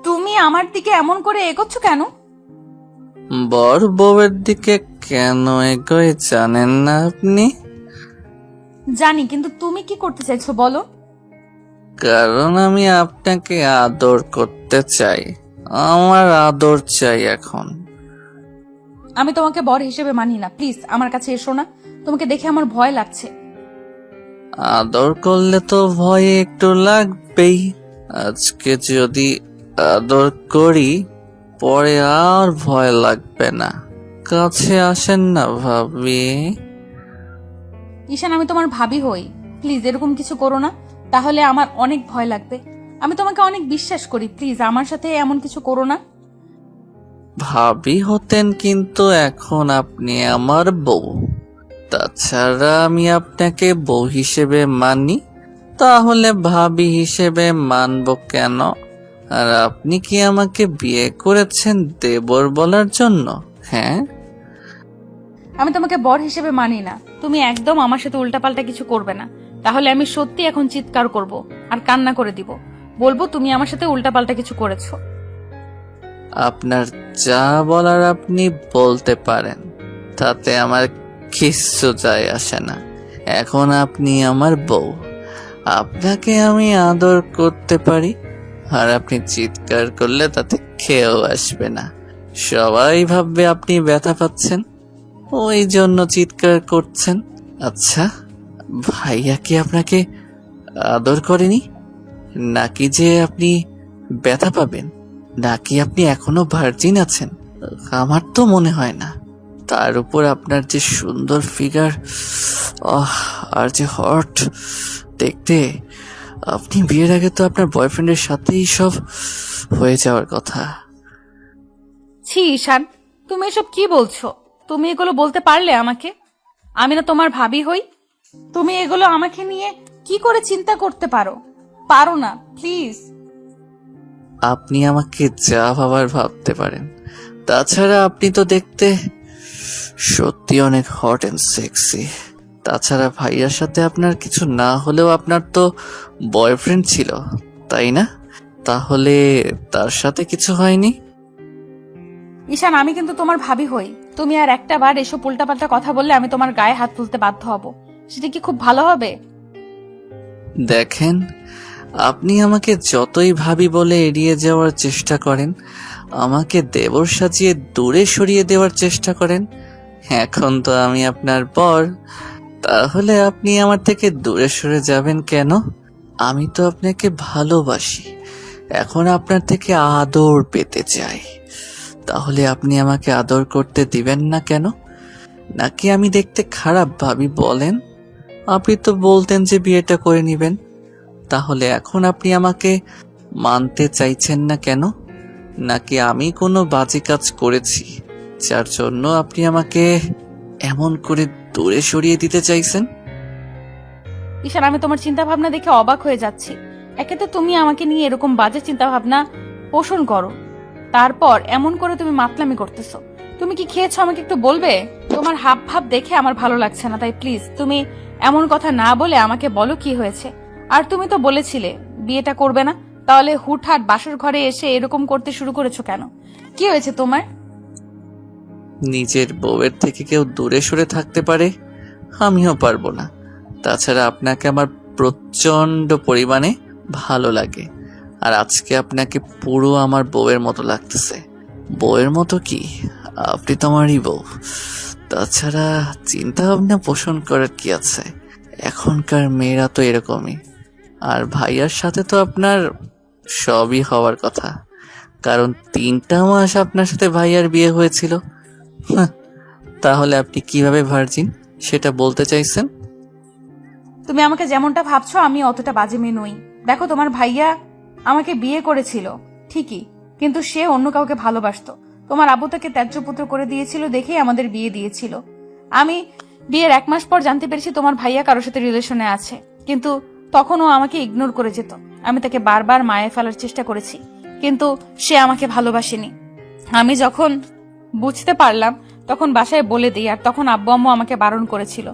তুমি আমার দিকে এমন করে এগোচ্ছ কেন? বর বউয়ের দিকে কেন এগোয় জানেন না আপনি? জানি, কিন্তু তুমি কি করতে চাইছো বলো? কারণ আমি আপনাকে আদর করতে চাই। আমার আদর চাই এখন। আমি তোমাকে বর হিসেবে মানি না, প্লিজ আমার কাছে এসো না। তোমাকে দেখে আমার ভয় লাগছে। আদর করলে তো ভয় একটু লাগবেই। আজকে যদি আদর করি, পরে আর ভয় লাগবে না। কাছে আসেন না ভাবি। ঈশান, আমি তোমার ভাবি হই, প্লিজ এরকম কিছু করো না, তাহলে আমার অনেক ভয় লাগবে। আমি তোমাকে অনেক বিশ্বাস করি, প্লিজ আমার সাথে এমন কিছু করো না। ভাবি হতেন, কিন্তু এখন আপনি আমার বউ। তাছাড়া আমি আপনাকে বউ হিসেবে মানি, তাহলে ভাবি হিসেবে মানব কেন? আর আপনি কি আমাকে বিয়ে করেছেন দেবর বলার জন্য? হ্যাঁ, আমি তোমাকে বর হিসেবে মানি না। তুমি একদম আমার সাথে উল্টাপাল্টা কিছু করবে না, তাহলে আমি সত্যি এখন চিৎকার করব আর কান্না করে দিব। বলবো তুমি আমার সাথে উল্টাপাল্টা কিছু করেছো। আপনার যা বলার আপনি বলতে পারেন, তাতে আমার কিচ্ছু যায় আসে না। এখন আপনি আমার বউ, আপনাকে আমি আদর করতে পারি। আর আপনি চিৎকার করলে তাতে খেয়েও আসবে না। সবাই ভাববে আপনি ব্যথা পাচ্ছেন, ওই জন্য চিৎকার করছেন। আচ্ছা, ভাইয়া কি আপনাকে আদর করেনি? নাকি যে আপনি ব্যথা পাবেন? নাকি আপনি এখনো ভার্জিন আছেন? আমার তো মনে হয় না। তার উপর আপনার যে সুন্দর ফিগার, আর যে হট দেখতে, আপনি বিয়ের আগে তো আপনার বয়ফ্রেন্ডের সাথেই সব হয়ে যাওয়ার কথা। ছি ঈশান, তুমি এসব কি বলছো? তুমি এগুলো বলতে পারলে আমাকে? আমি না তোমার ভাবি হই? তুমি এগুলো আমাকে নিয়ে কি করে চিন্তা করতে পারো? পারো না, প্লিজ। আপনি আমাকে যা ভাবার ভাবতে পারেন। তাছাড়া আপনি তো দেখতে সত্যি অনেক হট এন্ড সেক্সি। তাছাড়া ভাইয়ার সাথে আপনার কিছু না হলেও আপনার তো বয়ফ্রেন্ড ছিল, তাই না? তাহলে তার সাথে কিছু হয়নি? ঈশান, আমি কিন্তু তোমার ভাবি হই। তুমি আর একটা বার এসব উল্টাপাল্টা কথা বললে আমি তোমার গায়ে হাত তুলতে বাধ্য হব। সেটা কি খুব ভালো হবে? দেখেন, আপনি আমাকে যতই ভাবি বলে এড়িয়ে যাওয়ার চেষ্টা করেন, আমাকে দেবর সাজিয়ে দূরে সরিয়ে দেওয়ার চেষ্টা করেন, এখন তো আমি আপনার বর, তাহলে আপনি আমার থেকে দূরে সরে যাবেন কেন? আমি তো আপনাকে ভালোবাসি, এখন আপনার থেকে আদর পেতে চাই। তাহলে আপনি আমাকে আদর করতে দিবেন না কেন? নাকি আমি দেখতে খারাপ ভাবি বলেন? আপনি তো বলতেন যে বিয়েটা করে নেবেন, তাহলে এখন আপনি আমাকে মানতে চাইছেন না কেন? নাকি আমি কোনো বাজে কাজ করেছি যার জন্য আপনি আমাকে এমন করে দূরে সরিয়ে দিতে চাইছেন? ঈশান, আমি তোমার চিন্তা ভাবনা দেখে অবাক হয়ে যাচ্ছি। একে তো তুমি আমাকে নিয়ে এরকম বাজে চিন্তা ভাবনা পোষণ করো, তারপর এমন করে তুমি মাতলামি করতেছো। তুমি কি খেয়েছো আমাকে একটু বলবে? তোমার হাব ভাব দেখে আমার ভালো লাগছে না, তাই প্লিজ তুমি এমন কথা না বলে আমাকে বলো কি হয়েছে। আর তুমি তো বলেছিলে বিয়েটা করবে না, তাহলে হুটহাট বাসর ঘরে এসে এরকম করতে শুরু করেছো কেন? কি হয়েছে তোমার? নিজের বউয়ের থেকে কেউ দূরে সরে থাকতে পারে, আমিও পারবো না। তাছাড়া আপনাকে আমার প্রচন্ড পরিমাণে ভালো লাগে, আর আজকে আপনাকে পুরো আমার বউয়ের মতো লাগতেছে। বউয়ের মতো কি, আপনি তো আমারই বউ। তাছাড়া চিন্তা ভাবনা পোষণ করার কি আছে, এখনকার মেয়েরা তো এরকমই। আর ভাইয়ার সাথে তো আপনার সবই হওয়ার কথা, কারণ 3টা মাস আপনার সাথে ভাইয়ার বিয়ে হয়েছিল। হাহ, তাহলে আপনি কিভাবে ভার্জিন সেটা বলতে চাইছেন? তুমি আমাকে যেমনটা ভাবছো আমি অতটা বাজে মেয়ে নই। দেখো, তোমার ভাইয়া আমাকে বিয়ে করেছিল ঠিকই, কিন্তু সে অন্য কাউকে ভালোবাসতো। তোমার আব্বু তাকে ত্যায্যপুত্র করে দিয়েছিল দেখেই আমাদের বিয়ে দিয়েছিল। আমি বিয়ের 1 মাস পর জানতে পেরেছি তোমার ভাইয়া কারোর সাথে রিলেশনে আছে, কিন্তু তখনও আমাকে ইগনোর করে যেত। আমি তাকে বারবার মায়ে ফেলার চেষ্টা করেছি, কিন্তু সে আমাকে ভালোবাসেনি। আমি যখন বুঝতে পারলাম তখন বাসায় বলে দিই, আর তখন আব্বু আম্মু আমাকে বারণ করেছিল।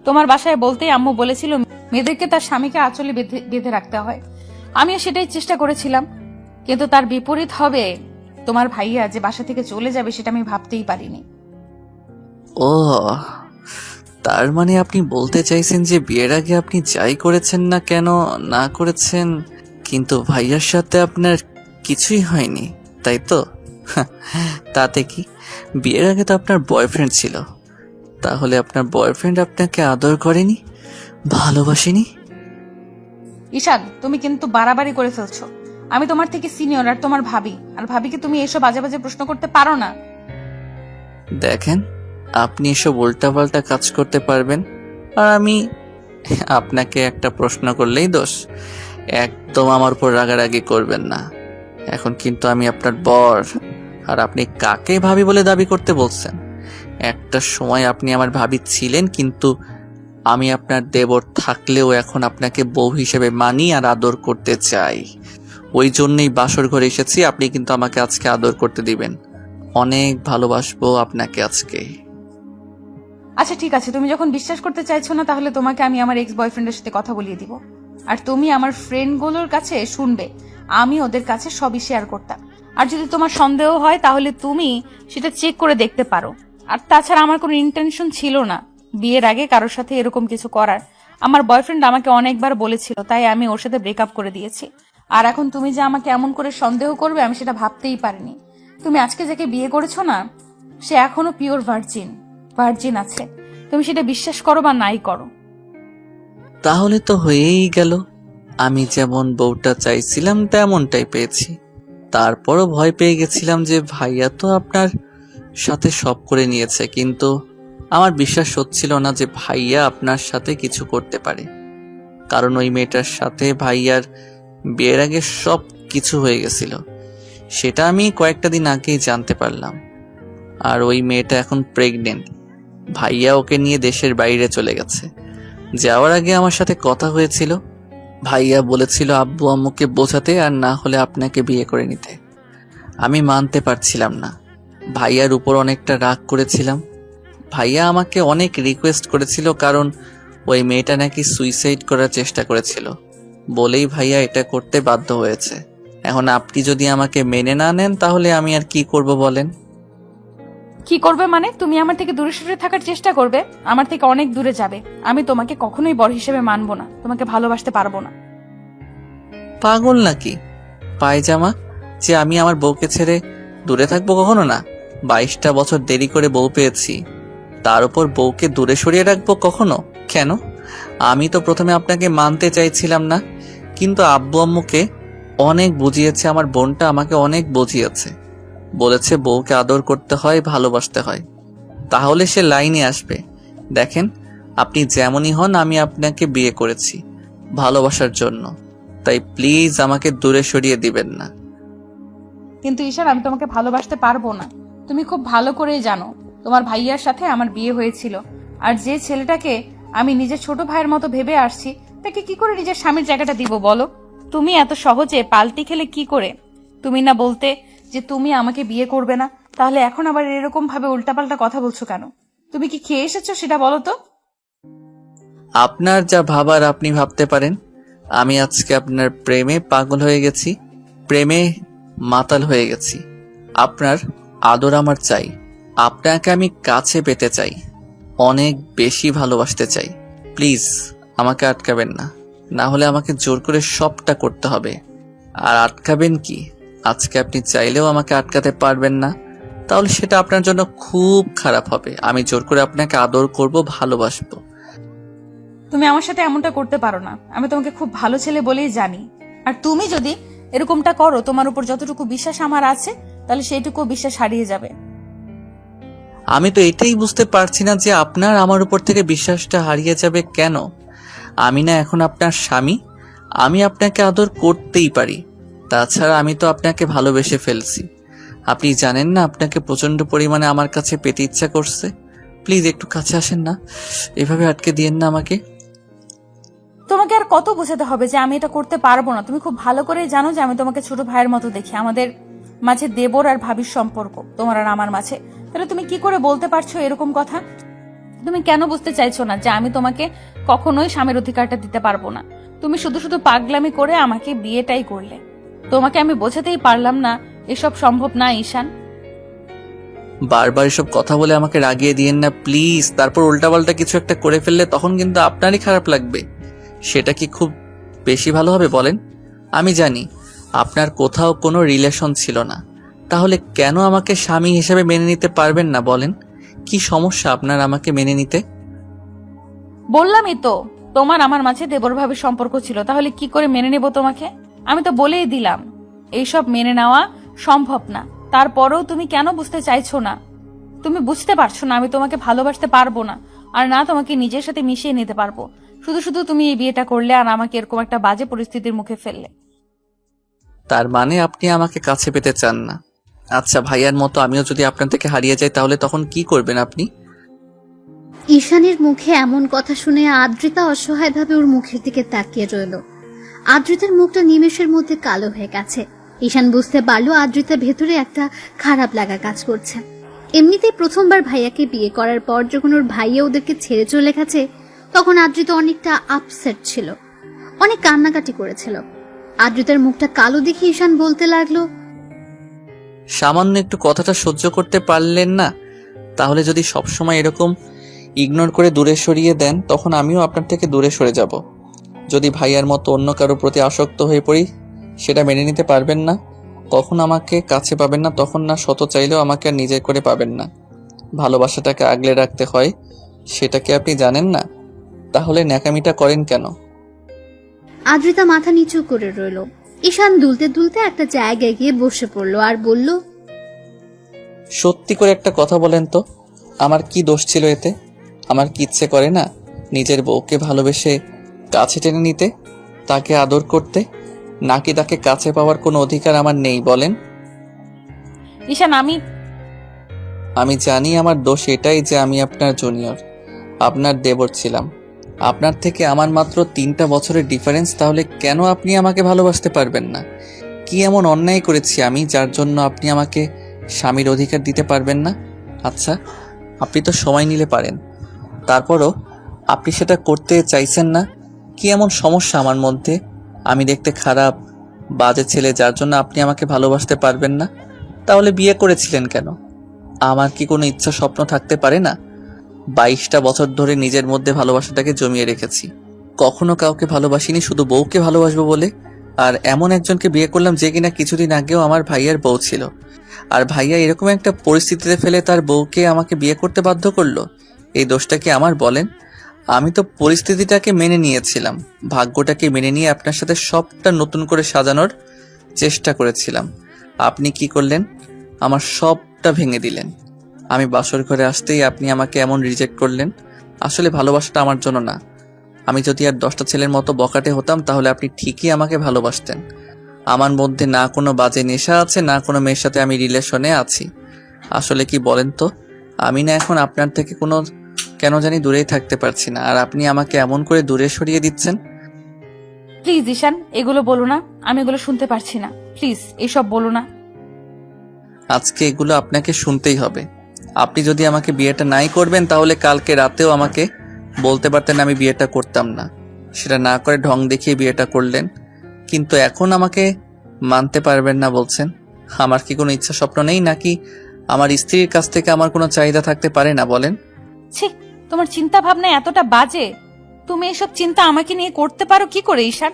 তোমার বাসায় বলতেই আম্মু বলেছিল মেয়েদেরকে তার স্বামীকে আঁচলে বেঁধে রাখতে হয়। আমিও সেটাই চেষ্টা করেছিলাম, কিন্তু তার বিপরীত হবে তোমার ভাইয়া যে বাসা থেকে চলে যাবে, সেটা আমি ভাবতেই পারিনি। ও, তার মানে আপনি বলতে চাইছেন যে বিয়ের আগে আপনি যাই করেছেন না কেন, না করেছেন, কিন্তু ভাইয়ার সাথে আপনার কিছুই হয়নি, তাই তো? তাতে কি, বিয়ের আগে তো আপনার বয়ফ্রেন্ড ছিল, তাহলে আপনার বয়ফ্রেন্ড আপনাকে আদর করেনি, ভালোবাসেনি? ঈশান, তুমি কিন্তু বাড়াবাড়ি করে ফেলছো। আমি তোমার থেকে সিনিয়র আর তোমার ভাবি, আর ভাবিকে তুমি এসব বাজে বাজে প্রশ্ন করতে পারো না। দেখেন, আপনি এসব উল্টাপাল্টা কাজ করতে পারবেন, আর আমি আপনাকে একটা প্রশ্ন করলেই দোষ। একদম আমার উপর রাগারাগি করবেন না। এখন কিন্তু আমি আপনার বর, আর আপনি কাকে ভাবি বলে দাবি করতে বলছেন? একটা সময় আপনি আমার ভাবি ছিলেন, কিন্তু আমি আপনার দেবর থাকলেও এখন আপনাকে বউ হিসেবে মানি আর আদর করতে চাই। ওই জন্যই বাসর ঘরে এসেছি, আপনি কিন্তু আমাকে আজকে আদর করতে দিবেন। অনেক ভালোবাসবো আপনাকে আজকে। আচ্ছা ঠিক আছে, তুমি যখন বিশ্বাস করতে চাইছো না, তাহলে তোমাকে আমি আমার এক্স বয়ফ্রেন্ডের সাথে কথা বলিয়ে দিব, আর তুমি আমার ফ্রেন্ডগুলোর কাছে শুনবে। আমি ওদের কাছে সবই শেয়ার করতাম, আর যদি তোমার সন্দেহ হয় তাহলে তুমি সেটা চেক করে দেখতে পারো। আর তাছাড়া আমার কোনো ইন্টেনশন ছিল না বিয়ের আগে কারোর সাথে এরকম কিছু করার। আমার বয়ফ্রেন্ড আমাকে অনেকবার বলেছিল, তাই আমি ওর সাথে ব্রেকআপ করে দিয়েছি। আর এখন তুমি যে আমাকে এমন করে সন্দেহ করবে, আমি সেটা ভাবতেই পারিনি। তুমি আজকে যাকে বিয়ে করেছো না, সে এখনো পিওর ভার্জিন আছে। তুমি সেটা বিশ্বাস করো বা নাই করো। তাহলে তো হয়েই গেল। আমি যেমন বউটা চাইছিলাম তেমনটাই পেয়েছি। তারপরও ভয় পেয়ে গেছিলাম যে ভাইয়া তো আপনার সাথে সব করে নিয়েছে, কিন্তু আমার বিশ্বাস হচ্ছিল না যে ভাইয়া আপনার সাথে কিছু করতে পারে। কারণ ওই মেয়েটার সাথে ভাইয়ার বিয়ের আগে সব কিছু হয়ে গেছিল, সেটা আমি কয়েকটা দিন আগেই জানতে পারলাম। আর ওই মেয়েটা এখন প্রেগনেন্ট। ভাইয়া ওকে নিয়ে দেশের বাইরে চলে গেছে। যাওয়ার আগে আমার সাথে কথা হয়েছিল, ভাইয়া বলেছিল আব্বু আম্মুকে বোঝাতে, আর না হলে আপনাকে বিয়ে করে নিতে। আমি মানতে পারছিলাম না, ভাইয়ার উপর অনেকটা রাগ করেছিলাম। ভাইয়া আমাকে অনেক রিকোয়েস্ট করেছিল, কারণ ওই মেয়েটা নাকি সুইসাইড করার চেষ্টা করেছিল, বলেই ভাইয়া এটা করতে বাধ্য হয়েছে। এখন আপনি যদি আমাকে মেনে না নেন, তাহলে আমি আর কি করব বলেন? কি করবে মানে? তুমি আমার থেকে দূরে সরে থাকার চেষ্টা করবে, আমার থেকে অনেক দূরে যাবে। আমি তোমাকে কখনোই বর হিসেবে মানবো না, তোমাকে ভালোবাসতে পারবো না। পাগল নাকি পায়জামা, যে আমি আমার বউকে ছেড়ে দূরে থাকবো? কখনো না। 22টা বছর দেরি করে বউ পেয়েছি, তার উপর বউকে দূরে সরিয়ে রাখবো কখনো? কেন? আমি তো প্রথমে আপনাকে মানতে চাইছিলাম না, কিন্তু আব্বু আম্মুকে অনেক বুঝিয়েছে, আমার বোনটা আমাকে অনেক বুঝিয়েছে, বলেছে বউকে আদর করতে হয়, ভালোবাসতে হয়, তাহলে সে লাইনে আসবে। দেখেন, আপনি যেমনই হন, আমি আপনাকে বিয়ে করেছি ভালোবাসার জন্য, তাই প্লিজ আমাকে দূরে সরিয়ে দিবেন না। কিন্তু ঈশান, আমি তোমাকে ভালোবাসতে পারবো না। তুমি খুব ভালো করেই জানো তোমার ভাইয়ার সাথে আমার বিয়ে হয়েছিল, আর যে ছেলেটাকে আমি নিজের ছোট ভাইয়ের মতো ভেবে আসছি, তাকে কি করে নিজের স্বামীর জায়গাটা দিব বলো? তুমি এত সহজে পাল্টি খেলে কি করে? তুমি না বলতে যে তুমি আমাকে বিয়ে করবে না, তাহলে এখন আবার এরকম ভাবে উল্টাপাল্টা কথা বলছো কেন? তুমি কি খেয়ে এসেছো সেটা বলো তো। আপনার যা ভাবার আপনি ভাবতে পারেন। আমি আজকে আপনার প্রেমে পাগল হয়ে গেছি, প্রেমে মাতাল হয়ে গেছি। আপনার আদর আমার চাই, আপনাকে আমি কাছে পেতে চাই, অনেক বেশি ভালোবাসতে চাই। প্লিজ আমাকে আটকাবেন না, না হলে আমাকে জোর করে সবটা করতে হবে। আর আটকাবেন কি, আজকে আপনি চাইলেও আমাকে আটকাতে পারবেন না, তাহলে সেটা আপনার জন্য খুব খারাপ হবে। আমি জোর করে আপনাকে আদর করব, ভালোবাসবো। তুমি আমার সাথে এমনটা করতে পারো না, আমি তোমাকে খুব ভালো ছেলে বলেই জানি। আর তুমি যদি এরকমটা করো, তোমার উপর যতটুকু বিশ্বাস আমার আছে, তাহলে সেইটুকু বিশ্বাস হারিয়ে যাবে। আমি তো এটাই বুঝতে পারছি না যে আপনার আমার উপর থেকে বিশ্বাসটা হারিয়ে যাবে কেন। আমি না এখন আপনার স্বামী, আমি আপনাকে আদর করতেই পারি। তাছাড়া আমি তো আপনাকে ভালোবেসে ফেলছি। আপনি জানেন না, আপনাকে প্রচন্ড পরিমাণে আমার কাছে পেতে ইচ্ছা করছে। প্লিজ একটু কাছে আসেন না, এভাবে আটকে দিয়েন না আমাকে। তোমাকে আর কত বোঝাতে হবে যে আমি এটা করতে পারবো না? তুমি খুব ভালো করে জানো যে আমি তোমাকে ছোট ভাইয়ের মতো দেখি। আমাদের মাঝে দেবর আর ভাবির সম্পর্ক, তোমার আর আমার মাঝে। তাহলে তুমি কি করে বলতে পারছো এরকম কথা? তুমি কেন বুঝতে চাইছো না যে আমি তোমাকে কখনোই স্বামীর অধিকারটা দিতে পারবো না? তুমি শুধু শুধু পাগলামি করে আমাকে বিয়েটাই করলে। তোমাকে আমি বোঝাতেই পারলাম না এসব সম্ভব না ঈশান। বারবার এসব কথা বলে আমাকে রাগিয়ে দিয়েন না প্লিজ। তারপর উল্টাপাল্টা কিছু একটা করে ফেললে তখন কিন্তু আপনারই খারাপ লাগবে। সেটা কি খুব বেশি ভালো হবে বলেন? আমি জানি আপনার কোথাও কোনো রিলেশন ছিল না, তাহলে কেন আমাকে স্বামী হিসেবে মেনে নিতে পারবেন না বলেন? কি সমস্যা আপনার আমাকে মেনে নিতে? বললামই তো, তোমার আমার মাঝে দেবর ভাবে সম্পর্ক ছিল, তাহলে কি করে মেনে নেব তোমাকে? আমি তো বলেই দিলাম এইসব মেনে নেওয়া সম্ভব না। তারপরেও তুমি কেন বুঝতে চাইছো না? তুমি বুঝতে পারছো না আমি তোমাকে ভালোবাসতে পারবো না, আর না তোমাকে নিজের সাথে মিশিয়ে নিতে পারবো। শুধু শুধু তুমি এই বিয়েটা করলে আর আমাকে এরকম একটা বাজে পরিস্থিতির মুখে ফেললে। তার মানে আপনি আমাকে কাছে পেতে চান না? আচ্ছা, ভাইয়ার মতো আমিও যদি আপনার থেকে হারিয়ে যাই তাহলে তখন কি করবেন আপনি? ঈশানের মুখে এমন কথা শুনে আদ্রিতা অসহায়ভাবে ওর মুখের দিকে তাকিয়ে রইল। আদ্রিতার মুখটা নিমেষের মধ্যে কালো হয়ে গেছে। ঈশান বুঝতে পারলো আদ্রিতার ভেতরে একটা খারাপ লাগা কাজ করছে। এমনিতেই প্রথমবার ভাইয়াকে বিয়ে করার পর যখন ওর ভাইয়া ওদেরকে ছেড়ে চলে গেছে, তখন আদ্রিতা অনেকটা আপসেট ছিল, অনেক কান্নাকাটি করেছিল। আদ্রিতার মুখটা কালো দেখে ঈশান বলতে লাগলো, সামান্য একটু কথাটা সহ্য করতে পারলেন না? তাহলে যদি সবসময় এরকম ইগনোর করে দূরে সরিয়ে দেন তখন আমিও আপনার থেকে দূরে সরে যাব। যদি ভাইয়ার মতো অন্য কারোর প্রতি আসক্ত হয়ে পড়ি সেটা মেনে নিতে পারবেন না। কখন আমাকে কাছে পাবেন না, তখন না শত চাইলেও আমাকে আর নিজের করে পাবেন না। ভালোবাসাটাকে আগলে রাখতে হয়, সেটা কি আপনি জানেন না? তাহলে ন্যাকামিটা করেন কেন? আদ্রিতা মাথা নিচু করে রইল। ঈশান দুলতে দুলতে একটা জায়গায় গিয়ে বসে পড়লো আর বলল, সত্যি করে একটা কথা বলেন তো, আমার কি দোষ ছিল এতে? আমার কি ইচ্ছে করে না নিজের বউকে ভালোবেসে কাছে টেনে নিতে, তাকে আদর করতে? নাকি তাকে কাছে পাওয়ার কোনো অধিকার আমার নেই বলেন? ঈশান, আমি জানি আমার দোষ এটাই যে আমি আপনার জুনিয়র, আপনার দেবর ছিলাম। আপনার থেকে আমার মাত্র 3টা বছরের ডিফারেন্স, তাহলে কেন আপনি আমাকে ভালোবাসতে পারবেন না? কি এমন অন্যায় করেছি আমি যার জন্য আপনি আমাকে স্বামীর অধিকার দিতে পারবেন না? আচ্ছা, আপনি তো সময় নিলে পারেন, তারপরও আপনি সেটা করতে চাইছেন না। কি এমন সমস্যা আমার মধ্যে? আমি দেখতে খারাপ, বাজে ছেলে যার জন্য আপনি আমাকে ভালোবাসতে পারবেন না? তাহলে বিয়ে করেছিলেন কেন? আমার কি কোনো ইচ্ছা স্বপ্ন থাকতে পারে না? 22টা বছর ধরে নিজের মধ্যে ভালোবাসাটাকে জমিয়ে রেখেছি। কখনো কাউকে ভালোবাসিনি, শুধু বউকে ভালোবাসবো বলে। আর এমন একজনকে বিয়ে করলাম যে কিনা কিছুদিন আগেও আমার ভাইয়ার বউ ছিল। আর ভাইয়া এরকম একটা পরিস্থিতিতে ফেলে তার বউকে আমাকে বিয়ে করতে বাধ্য করলো। এই দোষটা কি আমার বলেন? আমি তো পরিস্থিতিটাকে মেনে নিয়েছিলাম, ভাগ্যটাকে মেনে নিয়ে আপনার সাথে সবটা নতুন করে সাজানোর চেষ্টা করেছিলাম। আপনি কি করলেন? আমার সবটা ভেঙে দিলেন। আমি বাসর ঘরে আসতেই আপনি আমাকে এমন রিজেক্ট করলেন। আসলে ভালোবাসাটা আমার জন্য না। আমি যদি আর 10টা ছেলের মতো বকাটে হতাম তাহলে আপনি ঠিকই আমাকে ভালোবাসতেন। আমার মধ্যে না কোনো বাজে নেশা আছে, না কোনো মেয়ের সাথে আমি রিলেশনে আছি। আসলে কি বলেন তো, আমি না এখন আপনার থেকে কোনো কেন জানি দূরেই থাকতে পারছি না, আর আপনি আমাকে এমন করে দূরে সরিয়ে দিচ্ছেন। প্লিজ ঈশান, এগুলো বলো না, আমি এগুলো শুনতে পারছি না। প্লিজ এসব বলো না। আজকে এগুলো আপনাকে শুনতেই হবে। আপনি যদি আমাকে বিয়েটা নাই করবেন তাহলে কালকে রাতেও আমাকে বলতে পারতেন আমি বিয়েটা করতাম না। সেটা না করে ঢং দেখিয়ে বিয়েটা করলেন, কিন্তু এখন আমাকে মানতে পারবেন না বলছেন। আমার কি কোনো ইচ্ছা স্বপ্ন নেই, নাকি আমার স্ত্রীর কাছ থেকে আমার কোনো চাহিদা থাকতে পারে না বলেন? ছি, তোমার চিন্তা ভাবনা এতটা বাজে। তুমি এসব চিন্তা আমাকে নিয়ে করতে পারো কি করে ঈশান?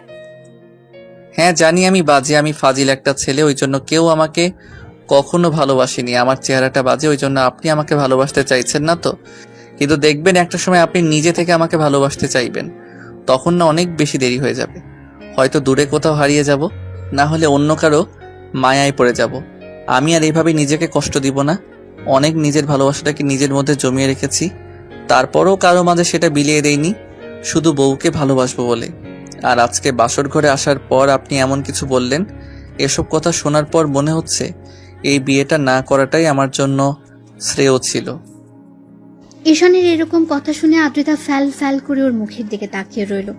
হ্যাঁ জানি আমি বাজে, আমি ফাজিল একটা ছেলে, ওই জন্য কেউ আমাকে কখনো ভালোবাসেনি। আমার চেহারাটা বাজে, ওই জন্য আপনি আমাকে ভালোবাসতে চাইছেন না তো। কিন্তু দেখবেন একটা সময় আপনি নিজে থেকে আমাকে ভালোবাসতে চাইবেন, তখন না অনেক বেশি দেরি হয়ে যাবে। হয়তো দূরে কোথাও হারিয়ে যাব, না হলে অন্য কারো মায়ায় পড়ে যাব। আমি আর এইভাবে নিজেকে কষ্ট দিব না। অনেক নিজের ভালোবাসাটাকে নিজের মধ্যে জমিয়ে রেখেছি, তারপরও কারো মাঝে সেটা বিলিয়ে দেইনি, শুধু বউকে ভালোবাসবো বলে। আর আজকে বাসর ঘরে আসার পর আপনি এমন কিছু বললেন, এসব কথা শোনার পর মনে হচ্ছে এই বিয়েটা না করাটাই আমার জন্য শ্রেয় ছিল। ঈশানের এরকম কথা শুনে আদ্রিতা ফ্যাল ফ্যাল করে ওর মুখের দিকে তাকিয়ে রইল।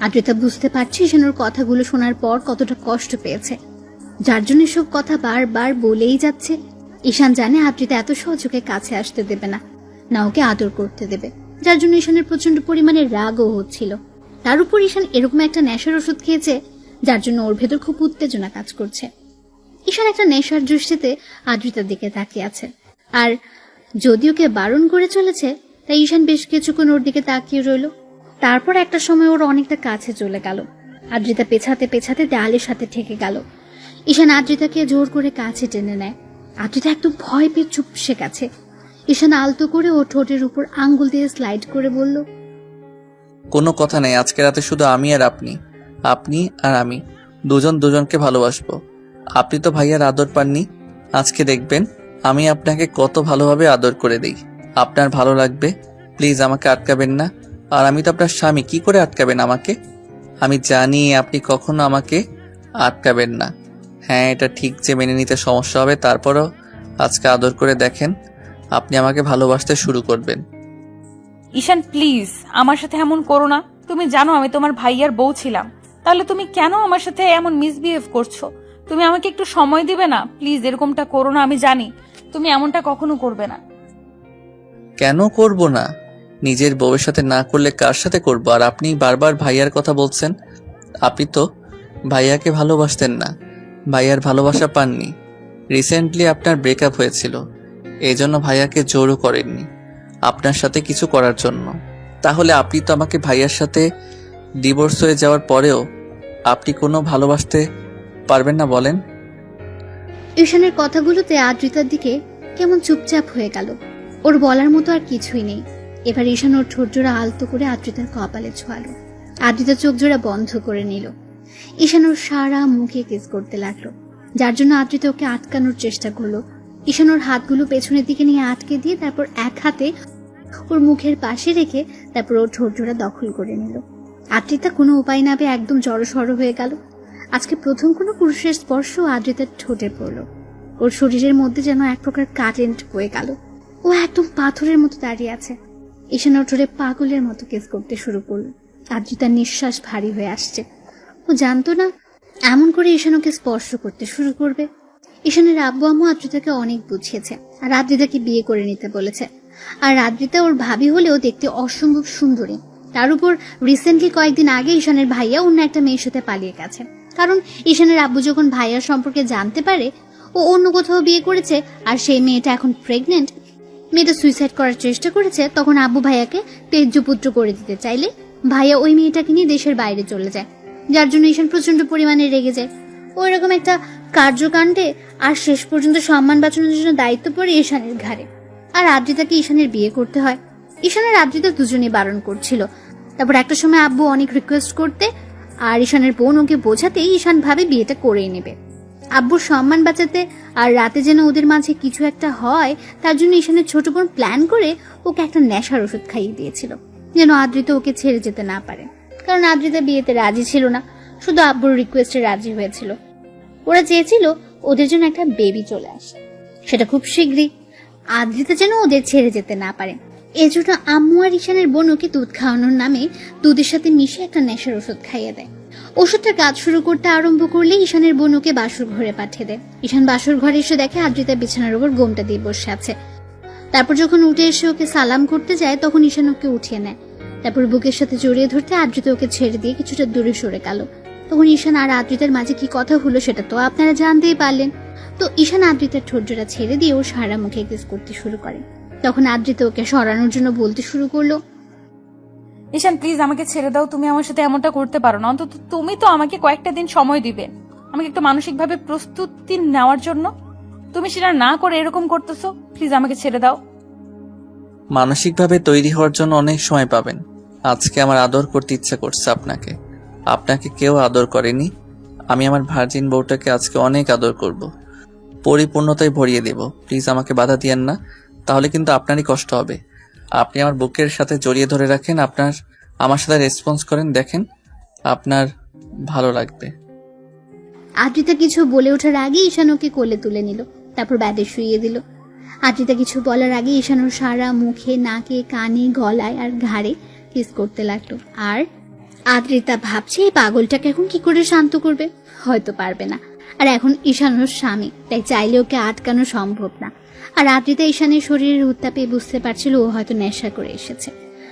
আদ্রিতা বুঝতে পারছে ঈশান ওর কথাগুলো শোনার পর কতটা কষ্ট পেয়েছে, যার জন্য সব কথা বারবার বলেই যাচ্ছে। ঈশান জানে আদ্রিতা এত সহযোগে কাছে আসতে দেবে না, না ওকে আদর করতে দেবে, যার জন্য ঈশানের প্রচন্ড পরিমাণে রাগও হচ্ছিল। তার উপর ঈশান এরকম একটা নেশার ওষুধ খেয়েছে যার জন্য ওর ভেতর খুব উত্তেজনা কাজ করছে। ঈশান একটা নেশার দৃষ্টিতে আদ্রিতার দিকে তাকিয়ে আছে, আর যদি ওকে বারণ করে চলেছে তাই ঈশান বেশ কিছুক্ষণ ওর দিকে তাকিয়ে রইল। তারপর একটা সময় ওর অনেকটা কাছে চলে গেল। আদ্রিতা পেছাতে পেছাতে দেয়ালের সাথে ঠেকে গেল। ঈশান আদ্রিতাকে জোর করে কাছে টেনে নেয়। আদ্রিতা একদম ভয় পেয়ে চুপসে গেছে। ঈশান আলতো করে ওর ঠোঁটের উপর আঙ্গুল দিয়ে স্লাইড করে বলল, কোনো কথা নেই, আজকে রাতে শুধু আমি আর আপনি, আপনি আর আমি দুজন দুজনকে ভালোবাসবো। আপনি তো ভাইয়ার আদর পাননি, আজকে দেখবেন আমি আপনাকে কত ভালোভাবে আদর করে দেই। আপনার ভালো লাগবে, প্লিজ আমাকে আটকাবেন না। আর আমি তো আপনার স্বামী, কি করে আটকাবেন আমাকে? আমি জানি আপনি কখনো আমাকে আটকাবেন না। হ্যাঁ, এটা ঠিক যে মেনে নিতে সমস্যা হবে, তারপরও আজকে আদর করে দেখেন, আপনি আমাকে ভালোবাসতে শুরু করবেন। ঈশান প্লিজ আমার সাথে এমন করো না। তুমি জানো আমি তোমার ভাইয়ার বউ ছিলাম, তাহলে তুমি কেন আমার সাথে এমন মিসবিহেভ করছো? তুমি আমাকে একটু সময় দিবে না প্লিজ? এরকমটা করো না, আমি জানি তুমি এমনটা কখনো করবে না। কেন করব না? নিজের বউয়ের সাথে না করলে কার সাথে করব? আর আপনি বারবার ভাইয়ার কথা বলছেন। আপনি তো ভাইয়াকে ভালোবাসতেন না, ভাইয়ার ভালোবাসা পাননি। রিসেন্টলি আপনার ব্রেকআপ হয়েছিল, এই জন্য ভাইয়াকে জোরও করেননি আপনার সাথে কিছু করার জন্য। তাহলে আপনি তো আমাকে ভাইয়ার সাথে ডিভোর্স হয়ে যাওয়ার পরেও আপনি কোনো ভালোবাসতে পারবেন না বলেন? ঈশানের কথাগুলোতে আদ্রিতার দিকে কেমন চুপচাপ হয়ে গেল। ওর বলার মতো আর কিছুই নেই। এবার ঈশান ওর ঠোঁট জোড়া আলতো করে আদ্রিতার কপালে ছোঁয়ালো। আদ্রিতা চোখ জোড়া বন্ধ করে নিল। ঈশান ওর সারা মুখে কিস করতে লাগলো, যার জন্য আদ্রিতা ওকে আটকানোর চেষ্টা করলো। ঈশান ওর হাতগুলো পেছনের দিকে নিয়ে আটকে দিয়ে তারপর এক হাতে ওর মুখের পাশে রেখে তারপর ওর ঠোঁট জোড়া দখল করে নিল। আদ্রিতা কোনো উপায় না পেয়ে একদম জড়সড় হয়ে গেল। আজকে প্রথম কোনো পুরুষের স্পর্শ আদ্রিতার ঠোঁটে পড়ল। ওর শরীরের মধ্যে যেন এক প্রকার কারেন্ট বয়ে গেল। ও একদম পাথরের মতো দাঁড়িয়ে আছে। ঈশান ওর ঠোঁটে পাগলের মতো কিস করতে শুরু করলো। আদ্রিতার নিঃশ্বাস ভারী হয়ে আসছে। ও জানতো না এমন করে ঈশান ওকে স্পর্শ করতে শুরু করবে। ঈশানের আব্বু আম্মু আদ্রিতাকে অনেক বুঝিয়েছে আর আদ্রিতাকে বিয়ে করে নিতে বলেছে। আর আদ্রিতা ওর ভাবি হলেও দেখতে অসম্ভব সুন্দরী। তার উপর রিসেন্টলি কয়েকদিন আগে ঈশানের ভাইয়া অন্য একটা মেয়ের সাথে পালিয়ে গেছে, কারণ ঈশানের আব্বু যখন ভাইয়ার সম্পর্কে জানতে পারে ও অন্য কোথাও বিয়ে করেছে আর সেই মেয়েটা এখন প্রেগনেন্ট, মেয়েটা সুইসাইড করার চেষ্টা করেছে, তখন আব্বু ভাইয়াকে তেজ্যপুত্র করে দিতে চাইলে ভাইয়া ওই মেয়েটাকে নিয়ে দেশের বাইরে চলে যায়, যার জন্য ঈশান প্রচন্ড পরিমাণে রেগে যায়। ওই রকম একটা কার্যকাণ্ডে আর শেষ পর্যন্ত সম্মান বাঁচানোর জন্য দায়িত্ব পড়ে ঈশানের ঘাড়ে। আর আদ্রিতাকে ঈশানের বিয়ে করতে হয়। ঈশানের আদ্রিতা দুজনেই বারণ করছিল। তারপর একটা সময় আব্বু অনেক রিকোয়েস্ট করতে আর ঈশানের বোন ওকে বোঝাতেই ঈশান ভাবে বিয়েটা করেই নেবে। আব্বুর সম্মান বাঁচাতে আর রাতে যেন ওদের মাঝে কিছু একটা হয় তার জন্য ঈশানের ছোট বোন প্ল্যান করে ওকে একটা নেশার ওষুধ খাইয়ে দিয়েছিল, যেন আদ্রিতা ওকে ছেড়ে যেতে না পারে। কারণ আদ্রিতা বিয়েতে রাজি ছিল না, শুধু আব্বুর রিকোয়েস্টে রাজি হয়েছিল। ওরা চেয়েছিল ওদের জন্য একটা বেবি চলে আসে, সেটা খুব শীঘ্রই, আদ্রিতা যেন ওদের ছেড়ে যেতে না পারে। এজন্য আম্মু আর ঈশানের বোন ওকে দুধ খাওয়ানোর নামে দুধের সাথে মিশে একটা নেশার ওষুধ খাইয়ে দেয়। ওষুধটার কাজ শুরু করতে আরম্ভ করলে ঈশানের বোন ওকে বাসর ঘরে পাঠিয়ে দেয়। ঈশান বাসর ঘরে এসে দেখে আদ্রিতা বিছানার উপর গোমটা দিয়ে বসে আছে। তারপর যখন উঠে এসে ওকে সালাম করতে যায় তখন ঈশান ওকে উঠিয়ে নেয়। তারপর বুকের সাথে জড়িয়ে ধরতে আদ্রিতা ওকে ছেড়ে দিয়ে কিছুটা দূরে সরে গেল। তখন ঈশান আর আদ্রিতার মাঝে কি কথা হলো সেটা তো আপনারা জানতেই পারলেন। তো ঈশান আদ্রিতার ঠোঁট জোড়া ছেড়ে দিয়ে ও সারা মুখে কিস করতে শুরু করে। তখন আদ্রিতা ওকে সরানোর জন্য বলতে শুরু করলো, ঈশান প্লিজ আমাকে ছেড়ে দাও, তুমি আমার সাথে এমনটা করতে পারো না। অন্তত তুমি তো আমাকে কয়েকটা দিন সময় দিবে, আমাকে একটু মানসিকভাবে প্রস্তুতি নেওয়ার জন্য। তুমি সেটা না করে এরকম করতেছো, প্লিজ আমাকে ছেড়ে দাও। মানসিকভাবে তৈরি হওয়ার জন্য অনেক সময় পাবেন। আজকে আমার আদর করতে ইচ্ছা করছে আপনাকে। আপনাকে কেউ আদর করেনি। আমি আমার ভার্জিন বউটাকে আজকে অনেক আদর করব, পরিপূর্ণতায় ভরিয়ে দেব। প্লিজ আমাকে বাধা দিয়েন না, তাহলে কিন্তু আপনারই কষ্ট হবে। আপনি আমার বুকের সাথে জড়িয়ে ধরে রাখেন, আমার সাথে রেসপন্স করেন, দেখেন আপনার ভালো লাগবে। আদ্রিতা কিছু বলে ওঠার আগে ঈশান ওকে কোলে তুলে নিল, তারপর ব্যাডে শুইয়ে দিল। আদ্রিতা কিছু বলার আগে ঈশান ওর সারা মুখে, নাকে, কানে, গলায় আর ঘাড়ে কিস করতে লাগলো। আর আদ্রিতা ভাবছে এই পাগলটাকে এখন কি করে শান্ত করবে, হয়তো পারবে না। আর এখন ঈশান ওর স্বামী, তাই চাইলে ওকে আটকানো সম্ভব না। আর আদ্রিতা ঈশানের শরীরের উত্তাপে বুঝতে পারছিল ও হয়তো নেশা করে এসেছে,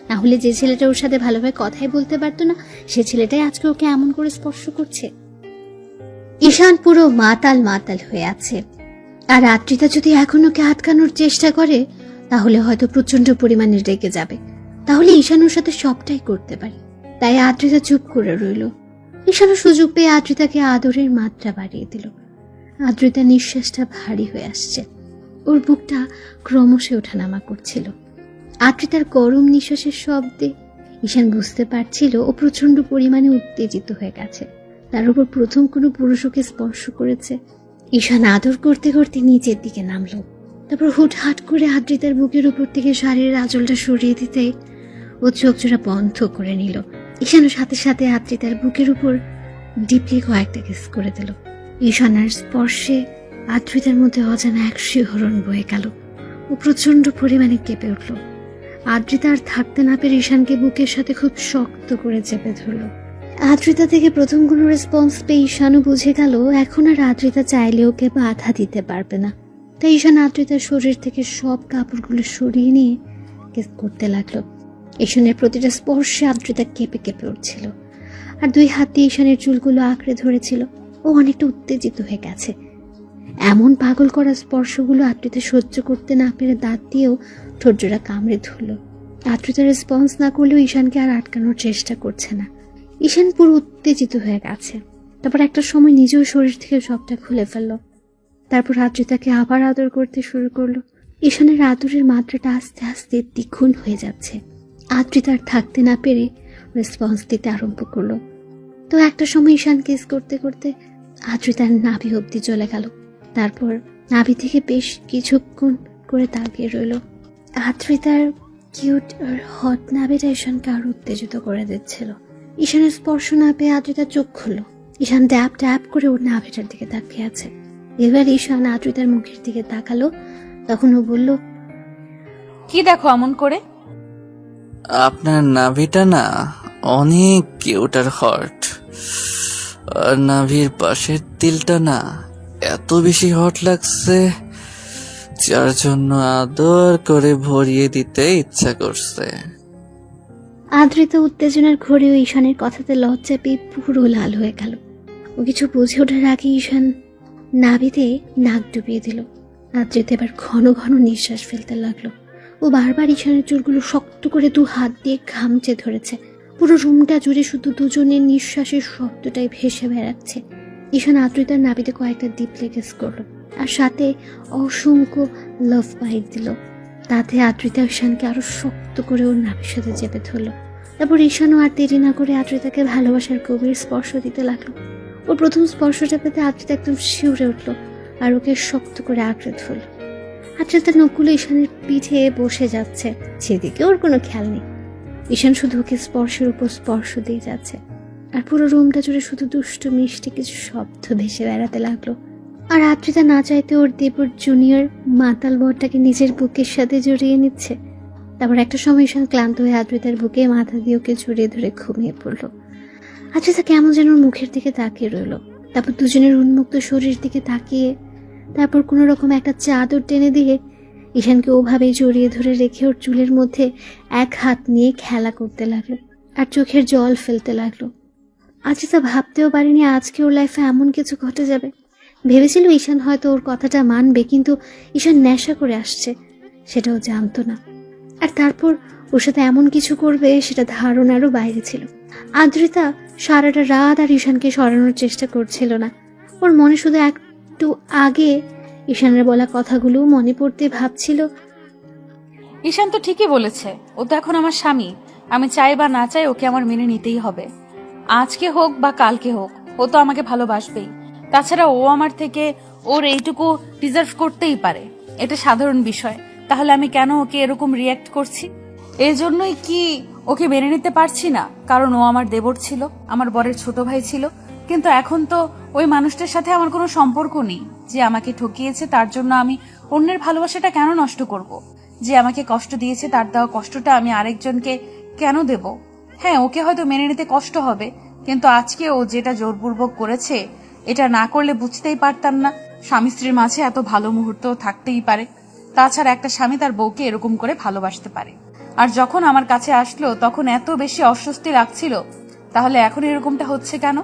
না হলে যে ছেলেটা ওর সাথে ভালোভাবে কথাই বলতে পারতো না সে ছেলেটাই আজকে ওকে এমন করে স্পর্শ করছে। ঈশান পুরো মাতাল মাতাল হয়ে আছে। আর আদ্রিতা যদি এখন ওকে আটকানোর চেষ্টা করে তাহলে হয়তো প্রচন্ড পরিমাণে রেগে যাবে, তাহলে ঈশান ওর সাথে সবটাই করতে পারে। তাই আদ্রিতা চুপ করে রইল। ঈশানও সুযোগ পেয়ে আদ্রিতাকে আদরের মাত্রা বাড়িয়ে দিল। আদ্রিতার নিঃশ্বাসটা ভারী হয়ে আসছে, ওর বুকটা ক্রমশ ওঠানামা করছিল। আদ্রিতার গরম নিঃশ্বাসের শব্দে ঈশান বুঝতে পারছিল ও প্রচন্ড পরিমাণে উত্তেজিত হয়ে গেছে। তার উপর প্রথম কোনো পুরুষ ওকে স্পর্শ করেছে। ঈশান আদর করতে করতে নিচের দিকে নামলো। তারপর হুটহাট করে আদ্রিতার বুকের উপর থেকে শাড়ির আঁচলটা সরিয়ে দিতে ও চোখ জোড়া বন্ধ করে নিল। ঈশানও সাথে সাথে আদ্রিতার বুকের উপর ডিপলি কয়েকটা কিস করে দিল। ঈশানার স্পর্শে আদ্রিতার মধ্যে অজানা এক শিহরণ বয়ে গেল। ও প্রচন্ড পরিমাণে কেঁপে উঠল। আদ্রিতা আর থাকতে না পেরে ঈশানকে বুকের সাথে খুব শক্ত করে চেপে ধরল। আদ্রিতা থেকে প্রথম কোনো রেসপন্স পেয়ে ঈশানও বুঝে গেল এখন আর আদ্রিতা চাইলে ওকে বাধা দিতে পারবে না। তাই ঈশান আদ্রিতার শরীর থেকে সব কাপড়গুলো সরিয়ে নিয়ে কিস করতে লাগলো। ঈশানের প্রতিটা স্পর্শে আদ্রিতা কেঁপে কেঁপে উঠছিল আর দুই হাত দিয়ে ঈশানের চুলগুলো আঁকড়ে ধরেছিল। ও অনেকটা উত্তেজিত হয়ে গেছে। এমন পাগল করা স্পর্শগুলো আদ্রিতা সহ্য করতে না পেরে দাঁত দিয়েও ঠোঁটজোড়া কামড়ে ধরল। আদ্রিতা রেসপন্স না করলেও ঈশানকে আর আটকানোর চেষ্টা করছে না। ঈশান পুরো উত্তেজিত হয়ে গেছে। তারপর একটা সময় নিজেও শরীর থেকে সবটা খুলে ফেললো। তারপর আদ্রিতাকে আবার আদর করতে শুরু করলো। ঈশানের আদরের মাত্রাটা আস্তে আস্তে দ্বিগুণ হয়ে যাচ্ছে। আদ্রিতার থাকতে না পেরে রেসপন্স দিতে আরম্ভ করলো। তো একটা সময় ঈশান কিস করতে করতে আদ্রিতার নাভি অব্দি চলে গেল। তারপর নাভি থেকে বেশ কিছুক্ষণ করে তাকিয়ে রইল। আদ্রিতার কিউট আর হট নাভিটা ঈশানকে আরো উত্তেজিত করে দিচ্ছিল। ঈশানের স্পর্শ না পেয়ে আদ্রিতার চোখ খুলল। ঈশান ড্যাপ ড্যাপ করে ওর নাভিটার দিকে তাকিয়ে আছে। এবার ঈশান আদ্রিতার মুখের দিকে তাকালো। তখন ও বলল, কি দেখো এমন করে? আপনার নাভিটা না অনেক কিউট আর হট, আর নাভির পাশের তিলটা না এত বেশি হট লাগছে যার জন্য আদর করে ভরিয়ে দিতে ইচ্ছা করছে। আদ্রিতা উত্তেজনার ঘোরেও ঈশানের কথাতে লজ্জা পেয়ে পুরো লাল হয়ে গেল। ও কিছু বুঝে ওঠার আগে ঈশান নাভিতে নাক ডুবিয়ে দিল। আদ্রিতা এবার ঘন ঘন নিঃশ্বাস ফেলতে লাগলো। ও বারবার ঈশানের চুলগুলো শক্ত করে দু হাত দিয়ে খামচে ধরেছে। পুরো রুমটা জুড়ে শুধু দুজনের নিঃশ্বাসের শব্দটাই ভেসে বেড়াচ্ছে। ঈশান আদ্রিতার নাভিতে কয়েকটা ডিপলি কিস করলো আর সাথে অসংখ্য লাভ বাইট দিল। তাতে আদ্রিতা ঈশানকে আরো শক্ত করে ওর নাভির সাথে চেপে ধরলো। তারপর ঈশানও আর দেরি না করে আদ্রিতাকে ভালোবাসার গভীর স্পর্শ দিতে লাগলো। ওর প্রথম স্পর্শটা পেতে আদ্রিতা একদম শিউরে উঠলো আর ওকে শক্ত করে আঁকড়ে ধরল। আদ্রিতার নখগুলো ঈশানের পিঠে বসে যাচ্ছে, সেদিকে ওর কোনো খেয়াল নেই। ঈশান শুধু ওকে স্পর্শের উপর স্পর্শ দিয়ে যাচ্ছে আর পুরো রুমটা জুড়ে শুধু দুষ্টু মিষ্টি কিছু শব্দ ভেসে বেড়াতে লাগলো। আর আদ্রিতা না চাইতে ওর দেবর জুনিয়র মাতাল বরটাকে নিজের বুকের সাথে জড়িয়ে নিচ্ছে। তারপর একটা সময় ঈশান ক্লান্ত হয়ে আদ্রিতার বুকে মাথা দিয়ে ওকে জড়িয়ে ধরে ঘুমিয়ে পড়লো। আদ্রিতা কেমন যেন ওর মুখের দিকে তাকিয়ে রইল। তারপর দুজনের উন্মুক্ত শরীর দিকে তাকিয়ে তারপর কোনো রকম একটা চাদর টেনে দিয়ে ঈশানকে ওভাবেই জড়িয়ে ধরে রেখে ওর চুলের মধ্যে এক হাত নিয়ে খেলা করতে লাগলো আর চোখের জল ফেলতে লাগলো। আদ্রিতা ভাবতেও পারেনি আজকে ওর লাইফে এমন কিছু ঘটে যাবে। ভেবেছিল ঈশান হয়তো ওর কথাটা মানবে, কিন্তু ঈশান নেশা করে আসছে সেটাও জানতো না। আর তারপর ওর সাথে এমন কিছু করবে সেটা ধারণারও বাইরে ছিল। আদ্রিতা সারাটা রাত আর ঈশানকে সরানোর চেষ্টা করছিল না। ওর মনে শুধু একটু আগে ঈশানের বলা কথাগুলো মনে পড়তে ভাবছিল, ঈশান তো ঠিকই বলেছে, ও তো এখন আমার স্বামী। আমি চাই বা না চাই ওকে আমার মেনে নিতেই হবে। আজকে হোক বা কালকে হোক, ও তো আমাকে ভালোবাসবেই। তাছাড়া ও আমার থেকে ওর এইটুকু ডিজার্ভ করতেই পারে, এটা সাধারণ বিষয়। তাহলে আমি কেন ওকে এরকম রিয়্যাক্ট করছি? এই জন্যই কি ওকে মেনে নিতে পারছি না? কারণ ও আমার দেবর ছিল, আমার বরের ছোট ভাই ছিল। কিন্তু এখন তো ওই মানুষটার সাথে আমার কোনো সম্পর্ক নেই। যে আমাকে ঠকিয়েছে তার জন্য আমি অন্যের ভালোবাসাটা কেন নষ্ট করব? যে আমাকে কষ্ট দিয়েছে তার দেওয়া কষ্টটা আমি আরেকজনকে কেন দেব? হ্যাঁ, ওকে হয়তো মেনে নিতে কষ্ট হবে, কিন্তু আজকে ও যেটা জোরপূর্বক করেছে, এটা না করলে বুঝতেই পারতাম না। স্বামী স্ত্রীর মাঝে এত ভালো মুহূর্ত থাকতেই পারে। তাছাড়া একটা স্বামী তার বউকে এরকম করে ভালোবাসতে পারে। আর যখন আমার কাছে আসলো তখন এত বেশি অস্বস্তি লাগছিল, তাহলে এখন এরকমটা হচ্ছে কেন?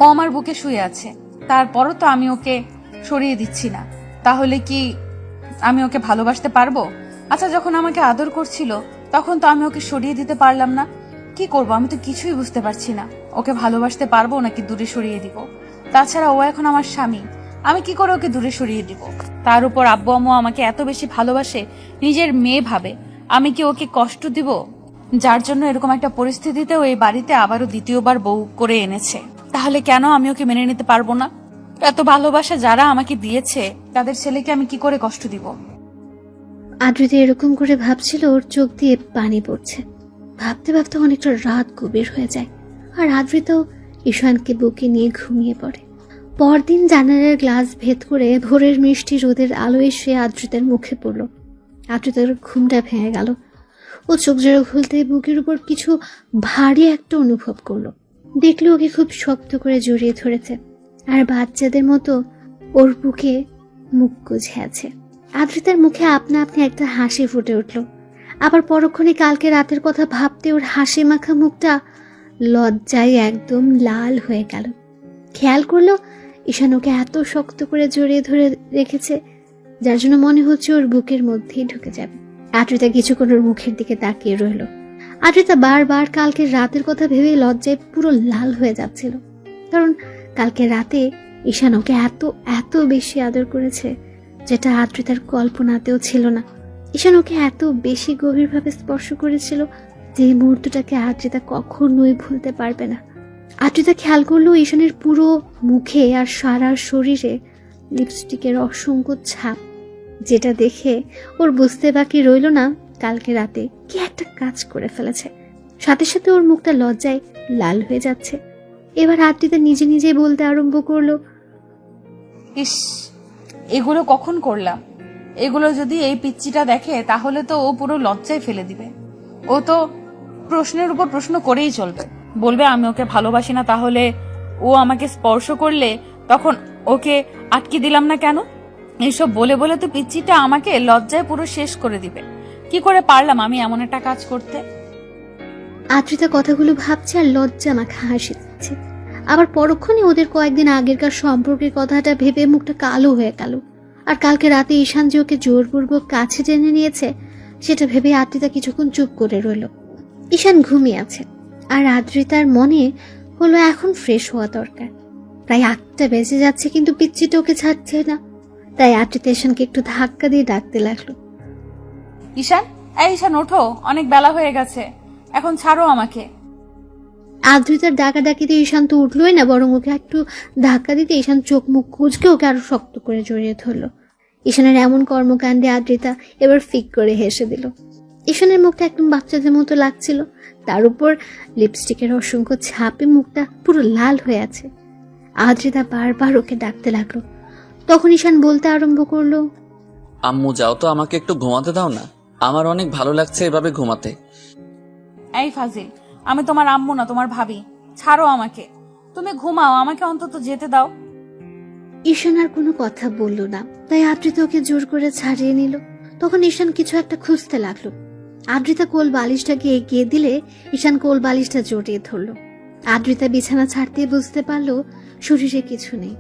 ও আমার বুকে শুয়ে আছে, তারপরও তো আমি ওকে সরিয়ে দিচ্ছি না। তাহলে কি আমি ওকে ভালোবাসতে পারবো? আচ্ছা, যখন আমাকে আদর করছিল তখন তো আমি ওকে সরিয়ে দিতে পারলাম না। কি করব, আমি তো কিছুই বুঝতে পারছি না। ওকে ভালোবাসতে পারবো নাকি দূরে সরিয়ে দিব? তাছাড়া ও এখন আমার স্বামী, আমি কি করে ওকে দূরে সরিয়ে দিব? তার উপর আব্বু আম্মু আমাকে এত বেশি ভালোবাসে, নিজের মেয়ে ভাবে। আমি কি ওকে কষ্ট দিব? যার জন্য এরকম একটা পরিস্থিতিতেও এই বাড়িতে আবারও দ্বিতীয়বার বউ করে এনেছে। তাহলে কেন আমি ওকে মেনে নিতে পারবো না? এত ভালোবাসা যারা আমাকে দিয়েছে তাদের ছেলেকে আমি কি করে কষ্ট দিব? আদ্রিতা এরকম করে ভাবছিল, ওর চোখ দিয়ে পানি পড়ছে। ভাবতে ভাবতে অনেকটা রাত গভীর হয়ে যায়, আর আদ্রিতাও ঈশানকে বুকে নিয়ে ঘুমিয়ে পড়ে। পরদিন জানালার গ্লাস ভেদ করে ভোরের মিষ্টি রোদের আলো এসে আদ্রিতার মুখে পড়ল। আদ্রিতার ঘুমটা ভেঙে গেল। ও চোখ জোড়া খুলতে বুকের উপর কিছু ভারী একটা অনুভব করলো। দেখলো ওকে খুব শক্ত করে জড়িয়ে ধরেছে, আর বাচ্চাদের মতো ওর বুকে মুখ গুজে আছে। আদ্রিতার মুখে আপনা আপনি একটা হাসি ফুটে উঠল। আবার পরক্ষণে কালকে রাতের কথা ভাবতে ওর হাসি মাখা মুখটা লজ্জায় একদম লাল হয়ে গেল। খেয়াল করলো ঈশান ওকে এত শক্ত করে জড়িয়ে ধরে রেখেছে, যার জন্য মনে হচ্ছে ওর বুকের মধ্যেই ঢুকে যাবে। আদ্রিতা কিছুক্ষণ ওর মুখের দিকে তাকিয়ে রইল। আদ্রিতা বারবার কালকের রাতের কথা ভেবে লজ্জায় পুরো লাল হয়ে যাচ্ছিল, কারণ কালকে রাতে ঈশান ওকে এত এত বেশি আদর করেছে, যেটা আদ্রিতার কল্পনাতেও ছিল না। ঈশান ওকে এত বেশি গভীরভাবে স্পর্শ করেছিল যে মুহূর্তটাকে আদ্রিতা কখনোই ভুলতে পারবে না। আদ্রিতা খেয়াল করলো ঈশানের পুরো মুখে আর সারা শরীরে লিপস্টিকের অসংখ্য ছাপ, যেটা দেখে ওর বুঝতে বাকি রইল না কালকে রাতে কি একটা কাজ করে ফেলেছে। সাথে সাথে ওর মুখটা লজ্জায় লাল হয়ে যাচ্ছে। এবার আদ্রিতা নিজে নিজেই বলতে আরম্ভ করলো, ইস, এগুলো কখন করলাম? এগুলো যদি এই পিচ্চিটা দেখে তাহলে তো ও পুরো লজ্জায় ফেলে দিবে। ও তো প্রশ্নের উপর প্রশ্ন করেই চলবে, বলবে আমি ওকে ভালোবাসি না, তাহলে ও আমাকে স্পর্শ করলে তখন ওকে আটকে দিলাম না কেন? এইসব বলে বলে তো পিচ্চিটা আমাকে লজ্জায় পুরো শেষ করে দিবে। কি করে পারলাম আমি এমন একটা কাজ করতে? আদ্রিতা কথাগুলো ভাবছে আর লজ্জা মাখা হাসি দিচ্ছে। আবার পরক্ষণে ওদের কয়েকদিন আগেরকার সম্পর্কের কথাটা ভেবে মুখটা কালো হয়ে গেল। আর কালকে রাতে ঈশান যে ওকে জোরপূর্বক কাছে টেনে নিয়েছে সেটা ভেবে আদ্রিতা কিছুক্ষণ চুপ করে রইল। ঈশান ঘুমিয়ে আছে, আর আদ্রিতার মনে হলো এখন ফ্রেশ হওয়া দরকার। প্রায় 8টা বেজে যাচ্ছে, কিন্তু পিচ্চিটা ওকে ছাড়ছে না। তাই আদ্রিতা ঈশানকে একটু ধাক্কা দিয়ে ডাকতে লাগলো, ঈশান, এই ঈশান ওঠো, অনেক বেলা হয়ে গেছে, এখন ছাড়ো আমাকে। আদ্রিতার ডাকাডাকিতে ঈশান তো উঠলোই না, বরং ওকে একটু ধাক্কা দিতে ঈশান চোখ মুখ কুঁচকে ওকে আরো শক্ত করে জড়িয়ে ধরলো। ঈশানের এমন কর্মকাণ্ডে আদ্রিতা এবার ফিক করে হেসে দিল। ঈশানের মুখটা একদম বাচ্চাদের মতো লাগছিল, তার উপর লিপস্টিকের অসংখ্য ছাপে মুখটা পুরো লাল হয়ে আছে। আদ্রিতা বারবার ওকে ডাকতে লাগলো। তখন ঈশান বলতে আরম্ভ করলো, আম্মু যাও তো, আমাকে একটু ঘুমাতে দাও না, আমার অনেক ভালো লাগছে এভাবে ঘুমাতে। এই ফাজিল, আমি তোমার আম্মু না, তোমার ভাবি। ছাড়ো আমাকে, তুমি ঘুমাও, আমাকে অন্তত যেতে দাও। ঈশান আর কোনো কথা বলল না, তাই আদ্রিতা ওকে জোর করে ছাড়িয়ে নিল। তখন ঈশান কিছু একটা খুঁজতে লাগলো। আদ্রিতা কোল বালিশটাকে এগিয়ে দিলে ঈশান কোল বালিশটা জড়িয়ে ধরলো। আদ্রিতা বিছানা ছাড়তেই বুঝতে পারলো শরীরে কিছু নেই,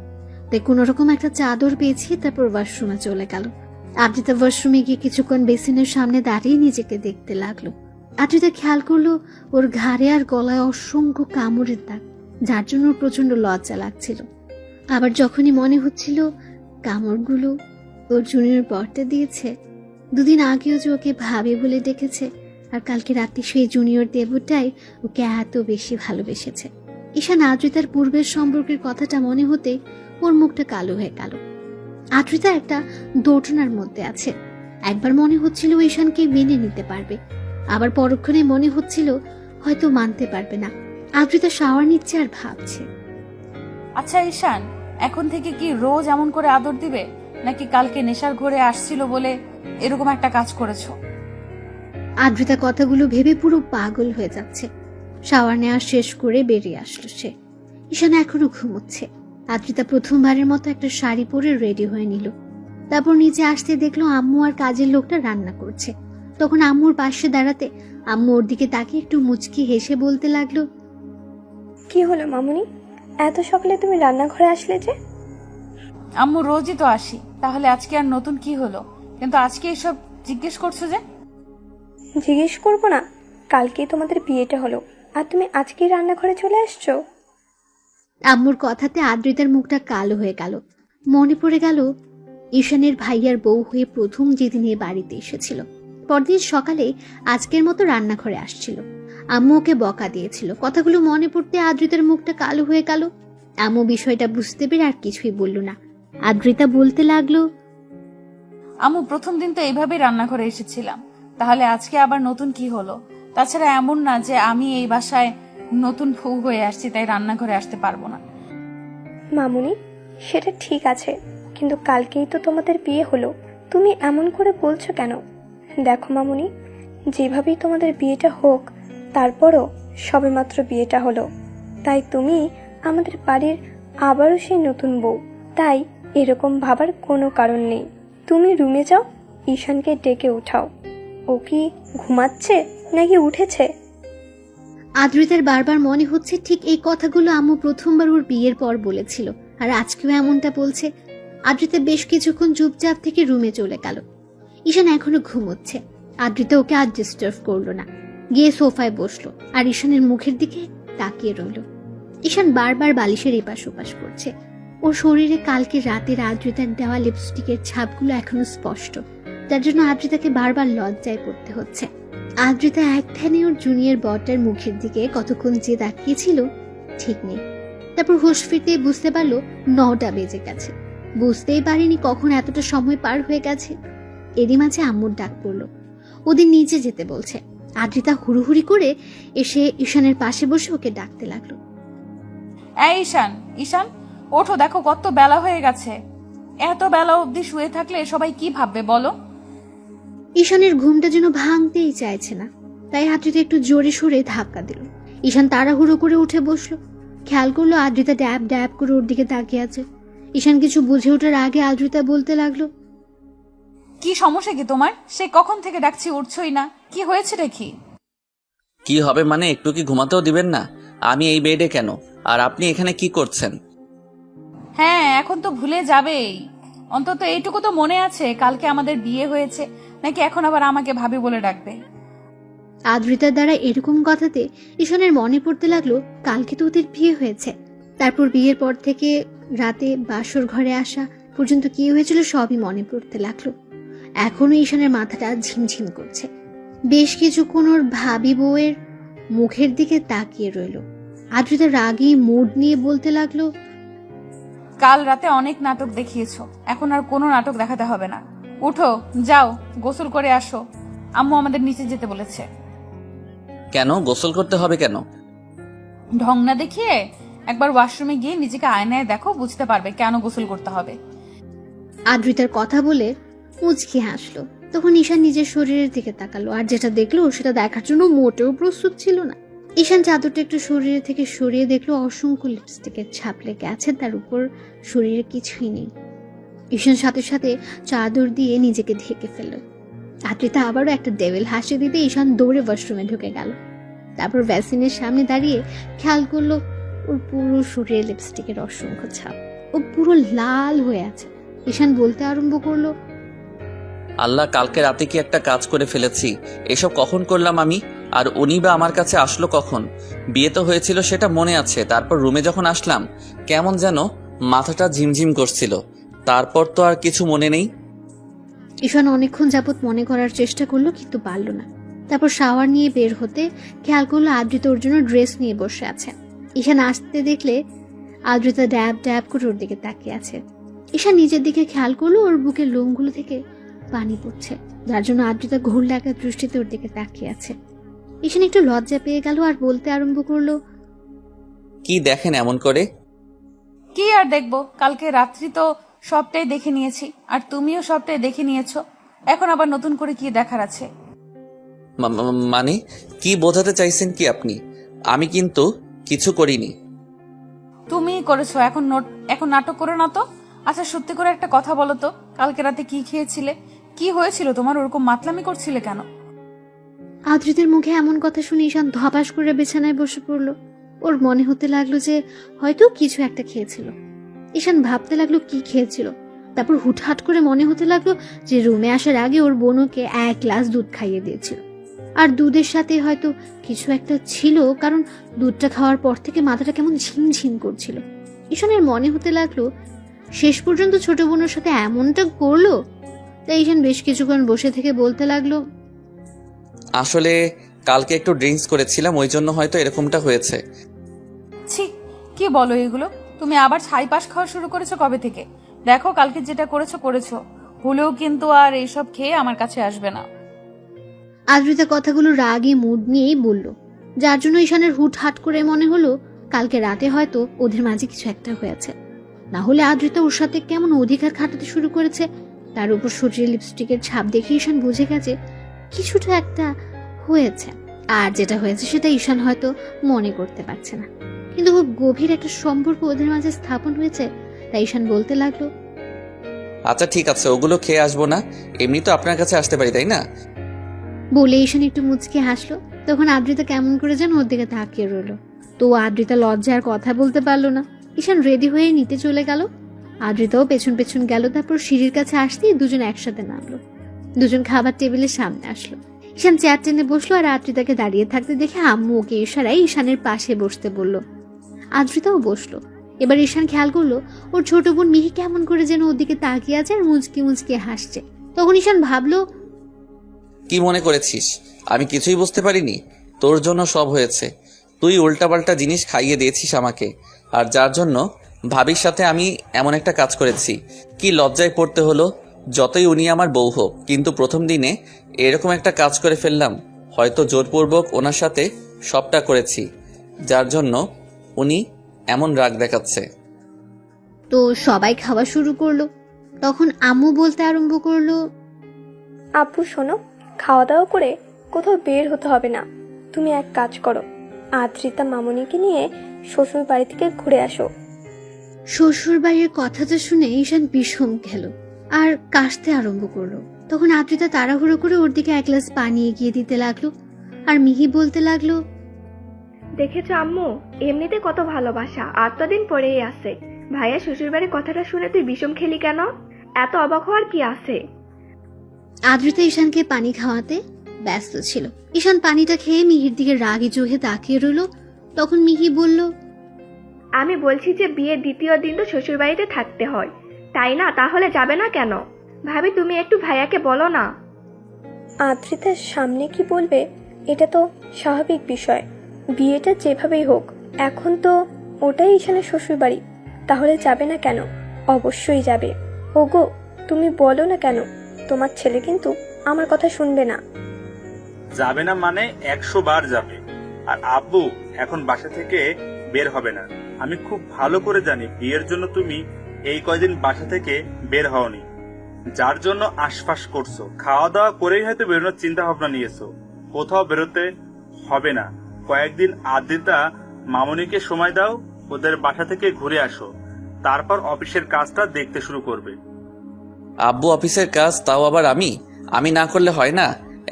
তাই কোনো রকম একটা চাদর পেয়েছিয়ে তারপর ওয়াশরুমে চলে গেল। আদ্রিতা ওয়াশরুমে গিয়ে কিছুক্ষণ বেসিনের সামনে দাঁড়িয়ে নিজেকে দেখতে লাগলো। আদ্রিতা খেয়াল করলো ওর ঘাড়ে আর গলায় অসংখ্য কামড়ের দাগ, যার জন্য প্রচন্ড লজ্জা লাগছিল। আবার যখনই মনে হচ্ছিল কামড়গুলো ওর জুনিয়র বরটা দিয়েছে, দুদিন আগেও যে ওকে ভাবি বলে ডেকেছে, আর কালকে রাতে সেই জুনিয়র দেবুটাই ওকে এত বেশি ভালোবেসেছে। ঈশান আদ্রিতার পূর্বের সম্পর্কের কথাটা মনে হতে ওর মুখটা কালো হয়ে গেল। আদ্রিতা একটা দোটানার মধ্যে আছে। একবার মনে হচ্ছিল ঈশানকে মেনে নিতে পারবে, আবার পরক্ষণে মনে হচ্ছিল হয়তো মানতে পারবে না। আদ্রিতা শাওয়ার নিচ্ছে আর ভাবছে, আচ্ছা ঈশান, এখন থেকে কি রোজ এমন করে আদর দিবে, নাকি কালকে নেশার ঘরে আসছিল বলে এরকম একটা কাজ করেছো? আদ্রিতা কথাগুলো ভেবে পুরো পাগল হয়ে যাচ্ছে। শাওয়ার নেওয়া শেষ করে বেরিয়ে আসলো সে। ঈশান এখনো ঘুমোচ্ছে। আদ্রিতা প্রথমবারের মতো একটা শাড়ি পরে রেডি হয়ে নিল। তারপর নিচে আসতে দেখলো আম্মু আর কাজের লোকটা রান্না করছে। তখন আম্মুর পাশে দাঁড়াতে আম্মু ওর দিকে তাকিয়ে একটু মুচকি হেসে বলতে লাগলো, কি হলো মামুনি, এত সকালে তুমি রান্নাঘরে আসলে যে? আম্মু রোজই তো আসি, তাহলে আজকে আর নতুন কি হলো? কিন্তু আজকে এসব জিজ্ঞেস করছো যে? জিজ্ঞেস করবো না? কালকেই তোমাদের বিয়েটা হলো আর তুমি আজকেই রান্নাঘরে চলে আসছো। আম্মুর কথাতে আদ্রিতার মুখটা কালো হয়ে গেল। মনে পড়ে গেল ঈশানের ভাইয়ার বউ হয়ে প্রথম যেদিন এ বাড়িতে এসেছিল। পরদিন সকালে আজকের মতো রান্নাঘরে আসছিল। আম্মু ওকে বকা দিয়েছিল। কথাগুলো মনে পড়তে আদ্রিতার মুখটা কালো হয়ে গেল। আম্মু বিষয়টা বুঝতে পেরে আর কিছুই বলল না। আদ্রিতা বলতে লাগলো, আম্মু প্রথম দিন তো এইভাবেই রান্নাঘরে এসেছিলাম, তাহলে আজকে আবার নতুন কি হলো? তাছাড়া এমন না যে আমি এই বাসায় নতুন বউ হয়ে আসছি তাই রান্নাঘরে আসতে পারবো না। মামুনি, সেটা ঠিক আছে, কিন্তু কালকেই তো তোমাদের বিয়ে হলো, তুমি এমন করে বলছো কেন? দেখো মামুনি, যেভাবেই তোমাদের বিয়েটা হোক, তারপরও সবেমাত্র বিয়েটা হলো, তাই তুমি আমাদের বাড়ির আবারও সেই নতুন বউ, তাই এরকম ভাবার কোনো কারণ নেই। তুমি রুমে যাও, ঈশানকে ডেকে উঠাও। ও কি ঘুমাচ্ছে নাকি উঠেছে? আদ্রিতার বারবার মনে হচ্ছে ঠিক এই কথাগুলো আম্মু প্রথমবার ওর বিয়ের পর বলেছিল, আর আজকেও এমনটা বলছে। আদ্রিতা বেশ কিছুক্ষণ চুপচাপ থেকে রুমে চলে গেল। ঈশান এখনো ঘুমোচ্ছে। আদ্রিতা ওকে আর ডিস্টার্ব করলো না, গিয়ে সোফায় বসলো আর ঈশানের মুখের দিকে তাকিয়ে রইল। ঈশান বারবার বালিশের এপাশ ওপাশ করছে। ওর শরীরে কালকে রাতের আদ্রিতার দেওয়া লিপস্টিকের ছাপগুলো এখনো স্পষ্ট, যার জন্য আদ্রিতাকে বারবার লজ্জায় পড়তে হচ্ছে। আদ্রিতা এক ধ্যানে ওর জুনিয়র বটার মুখের দিকে কতক্ষণ যে তাকিয়েছিল ঠিক নেই। তারপর হুঁশ ফিরতে বুঝতে পারলো 9টা বেজে গেছে। বুঝতেই পারিনি কখন এতটা সময় পার হয়ে গেছে। এরই মাঝে আম্মুর ডাক পড়লো, ওদের নিচে যেতে বলছে। আদ্রিতা হুড়ুহুড়ি করে এসে ঈশানের পাশে বসে ওকে ডাকতে লাগলো, এই ঈশান, ঈশান ওঠো, দেখো কত বেলা হয়ে গেছে। এত বেলা অবধি শুয়ে থাকলে সবাই কি ভাববে বলো? ঈশানের ঘুমটা যেন ভাঙতেই চাইছে না, তাই আদ্রিতা একটু জোরে সোরে ধাক্কা দিল। ঈশান তাড়াহুড়ো করে উঠে বসলো। খেয়াল করলো আদ্রিতা ড্যাব ড্যাব করে ওর দিকে তাকিয়ে আছে। ঈশান কিছু বুঝে ওঠার আগে আদ্রিতা বলতে লাগলো, কি সমস্যা কি তোমার? সে কখন থেকে ডাকছি, উঠছই না, কি হয়েছে দেখি? কি হবে মানে, একটু কি ঘুমাতেও দিবেন না? আমি এই বেডে কেন, আর আপনি এখানে কি করছেন? হ্যাঁ, এখন তো ভুলে যাবেই। অন্তত এইটুকু তো মনে আছে কালকে আমাদের বিয়ে হয়েছে, নাকি এখন আবার আমাকে ভাবি বলে ডাকবে? আদ্রিতার দ্বারা এরকম কথাতে ঈশানের মনে পড়তে লাগলো কালকে তো ওদের বিয়ে হয়েছে। তারপর বিয়ের পর থেকে রাতে বাসর ঘরে আসা পর্যন্ত কি হয়েছিল সবই মনে পড়তে লাগলো। এখনো ঈশানের মাথাটা ঝিমঝিম করছে। বেশ কিছুক্ষণ ওর ভাবি বউয়ের মুখের দিকে তাকিয়ে রইল। আদ্রিতা রাগী মুড নিয়ে বলতে লাগলো, কাল রাতে অনেক নাটক দেখিয়েছো, এখন আর কোনো নাটক দেখাতে হবে না। উঠো, যাও গোসল করে আসো, আম্মু আমাদের নিচে যেতে বলেছে। কেন গোসল করতে হবে কেন? ঢং না দেখিয়ে একবার ওয়াশরুমে গিয়ে নিজেকে আয়নায় দেখো, বুঝতে পারবে কেন গোসল করতে হবে। আদ্রিতার কথা বলে মুচকি হাসলো। তখন ঈশান নিজের শরীরের দিকে তাকালো, আর যেটা দেখলো সেটা দেখার জন্য মোটেও প্রস্তুত ছিল না। ঈশান চাদরটা একটু শরীরে থেকে সরিয়ে দেখলো অসংখ্য লিপস্টিকের ছাপ লেগে আছে, তার উপর শরীরে কিছুই নেই। ঈশান সাথে সাথে চাদর দিয়ে নিজেকে ঢেকে ফেলল। আদ্রিতা আবারও একটা ডেভিল হাসি দিতে ঈশান দৌড়ে ওয়াশরুমে ঢুকে গেল। তারপর ভ্যাসিনের সামনে দাঁড়িয়ে খেয়াল করলো ওর পুরো শরীরে লিপস্টিকের অসংখ্য ছাপ। ও পুরো লাল হয়ে আছে। ঈশান বলতে আরম্ভ করলো, আল্লাহ, কালকে রাতে কি একটা কাজ করে ফেলেছি। এসব কখন করলাম আমি? আর উনি বা আমার কাছে আসলো কখন? বিয়ে তো হয়েছিল সেটা মনে আছে, তারপর রুমে যখন আসলাম কেমন যেন মাথাটা ঝিমঝিম করছিল, তারপর তো আর কিছু মনে নেই। ঈশান অনেকক্ষণ যাবৎ মনে করার চেষ্টা করলো কিন্তু পারল না। তারপর শাওয়ার নিয়ে বের হতে খেয়াল করলো আদ্রিতা ওর জন্য ড্রেস নিয়ে বসে আছে। ঈশান আসতে দেখলে আদ্রিতা ড্যাব ড্যাব করে ওর দিকে তাকিয়ে আছে। ঈশান নিজের দিকে খেয়াল করলো ওর বুকের লোমগুলো থেকে পানি পড়ছে, যার জন্য আদ্রিতা ঘোর লাগা দৃষ্টিতে ওর দিকে তাকিয়ে আছে। ঈশান একটু লজ্জা পেয়ে গেল আর বলতে আরম্ভ করলো, কি দেখেন এমন করে? কি আর দেখবো, কালকে রাত্রি তো সবটাই দেখে নিয়েছি, আর তুমিও সবটাই দেখে নিয়েছো। এখন আবার নতুন করে কি দেখার আছে? মানে কি বোঝাতে চাইছেন কি আপনি? আমি কিন্তু কিছু করিনি। তুমিই করেছো, এখন নাটক করে না তো। আচ্ছা সত্যি করে একটা কথা বলো তো, কালকে রাতে কি খেয়েছিলে, কি হয়েছিল তোমার, ওরকম মাতলামি করছিলে কেন? আদ্রিতার মুখে এমন কথা শুনে ঈশান ধপাস করে বিছানায় বসে পড়লো। ওর মনে হতে লাগলো যে হয়তো কিছু একটা খেয়েছিল। ঈশান ভাবতে লাগলো কি খেয়েছিল। তারপর হুটহাট করে মনে হতে লাগলো যে রুমে আসার আগে ওর বোনকে 1 গ্লাস দুধ খাইয়ে দিয়েছিল, আর দুধের সাথে হয়তো কিছু একটা ছিল, কারণ দুধটা খাওয়ার পর থেকে মাথাটা কেমন ঝিমঝিম করছিল। ঈশানের মনে হতে লাগলো শেষ পর্যন্ত ছোট বোনের সাথে এমনটা করলো। তাই ঈশান বেশ কিছুক্ষণ বসে থেকে বলতে লাগলো, আসলে কালকে একটু ড্রিঙ্কস করেছিলাম, ওই জন্য হয়তো এরকমটা হয়েছে। ছি, কি বলো এগুলো? তুমি আবার ছাই পাশ খাওয়া শুরু করেছো কবে থেকে? দেখো, কালকে যেটা করেছো করেছো, হলেও কিন্তু আর এইসব খেয়ে আমার কাছে আসবে না। আদ্রিতা কথাগুলো রাগে মুড নিয়েই বলল, যার জন্য ঈশানের হুটহাট করে মনে হলো কালকে রাতে হয়তো ওদের মাঝে কিছু একটা হয়েছে। না হলে আদ্রিতা ওর সাথে কেমন অধিকার খাটাতে শুরু করেছে। তার উপর শরীরে লিপস্টিকের ছাপ দেখে ঈশান বুঝে গেছে কিছুটা একটা হয়েছে, আর যেটা হয়েছে সেটা ঈশান হয়তো মনে করতে পারছে না, কিন্তু খুব গভীর একটা সম্পর্ক ওদের মাঝে স্থাপন হয়েছে। তাই ঈশান বলতে লাগলো, আচ্ছা ঠিক আছে, ওগুলো খেয়ে আসবো না, এমনি তো আপনার কাছে আসতে পারি, তাই না? বলে ঈশান একটু মুচকে হাসলো। তখন আদ্রিতা কেমন করে যেন ওর দিকে তাকিয়ে রইলো। তো আদ্রিতা লজ্জার কথা বলতে পারলো না। ঈশান রেডি হয়ে নিতে চলে গেল, আদ্রিতাও পেছন পেছন গেল। তারপর সিঁড়ির কাছে আসতেই দুজন একসাথে নামলো। দুজন খাবার টেবিলের সামনে আসলো। ঈশান চেয়ার টেনে বসলো, আর আদ্রিতাকে দাঁড়িয়ে থাকতে দেখে আম্মু ওকে ইশারায় ঈশানের পাশে বসতে বলল। আদ্রিতাও বসলো। এবার ঈশান খেয়াল করলো ওর ছোট বোন মিহি কেমন করে যেন ওর দিকে তাকিয়ে আছে আর মুচকি মুচকি হাসছে। তখন ঈশান ভাবলো, কি মনে করেছিস আমি কিছুই বুঝতে পারিনি? তোর জন্য সব হয়েছে। তুই উল্টাপাল্টা জিনিস খাইয়ে দিয়েছিস আমাকে, আর যার জন্য ভাবির সাথে আমি এমন একটা কাজ করেছি। কি লজ্জায় পড়তে হলো, যতই উনি আমার বউ হোক, কিন্তু প্রথম দিনে এরকম একটা কাজ করে ফেললাম। হয়তো জোরপূর্বক ওনার সাথে সবটা করেছি, যার জন্য উনি এমন রাগ দেখাচ্ছে। তো সবাই খাওয়া শুরু করলো। তখন আম্মু বলতে আরম্ভ করলো, আপু শোনো, খাওয়া দাওয়া করে কোথাও বের হতে হবে না। তুমি এক কাজ করো, আদ্রিতা মামনিকে নিয়ে শ্বশুর বাড়ি থেকে ঘুরে আসো। শ্বশুর বাড়ির কথাটা শুনে ঈশান বিষম খেল আর কাশতে আরম্ভ করলো। তখন আদ্রিতা তাড়াহুড়ো করে ওর দিকে 1 গ্লাস পানি এগিয়ে দিতে লাগলো, আর মিহি বলতে লাগলো, দেখেছো আম্মু, এমনিতে কত ভালোবাসা, আর তো দিন পরেই আছে। ভাইয়া শ্বশুরবাড়ির কথাটা শুনে তুই বিষম খেলি কেন? এত অবাক হওয়ার কি আছে? আদ্রিতা ঈশানকে পানি খাওয়াতে ব্যস্ত ছিল। ঈশান পানিটা খেয়ে মিহির দিকে রাগি চোখে তাকিয়ে রইল। তখন মিহি বলল, আমি বলছি যে বিয়ের দ্বিতীয় দিন তো শ্বশুরবাড়িতে থাকতে হয়, তাই না? তাহলে যাবে না কেন? ভাবি, তুমি একটু ভাইয়াকে বলো না। আদ্রিতার সামনে কি বলবে এটা তো স্বাভাবিক বিষয়। বিয়েটা যেভাবেই হোক, এখন তো ওটাই ঈশানের শ্বশুর বাড়ি, তাহলে যাবে না কেন? অবশ্যই যাবে। ওগো, তুমি বলো না কেন? তোমার ছেলে কিন্তু আমার কথা শুনবে না। যাবে না মানে 100 বার যাবে। আর আব্বু এখন বাসা থেকে বের হবে না। আমি খুব ভালো করে জানি বিয়ের জন্য তুমি এই কয়দিন বাসা থেকে বের হওনি, যার জন্য আশপাশ করছো। খাওয়া দাওয়া করেই হয়তো বেরোনোর চিন্তা ভাবনা নিয়েছো। কোথাও বেরোতে হবে না। কয়েকদিন আদ্রিতা মামনিকে সময় দাও, ওদের বাসা থেকে ঘুরে আসো, তারপর অফিসের কাজটা দেখতে শুরু করবে। আব্বু অফিসের কাজ, তাও আবার আমি না করলে হয় না?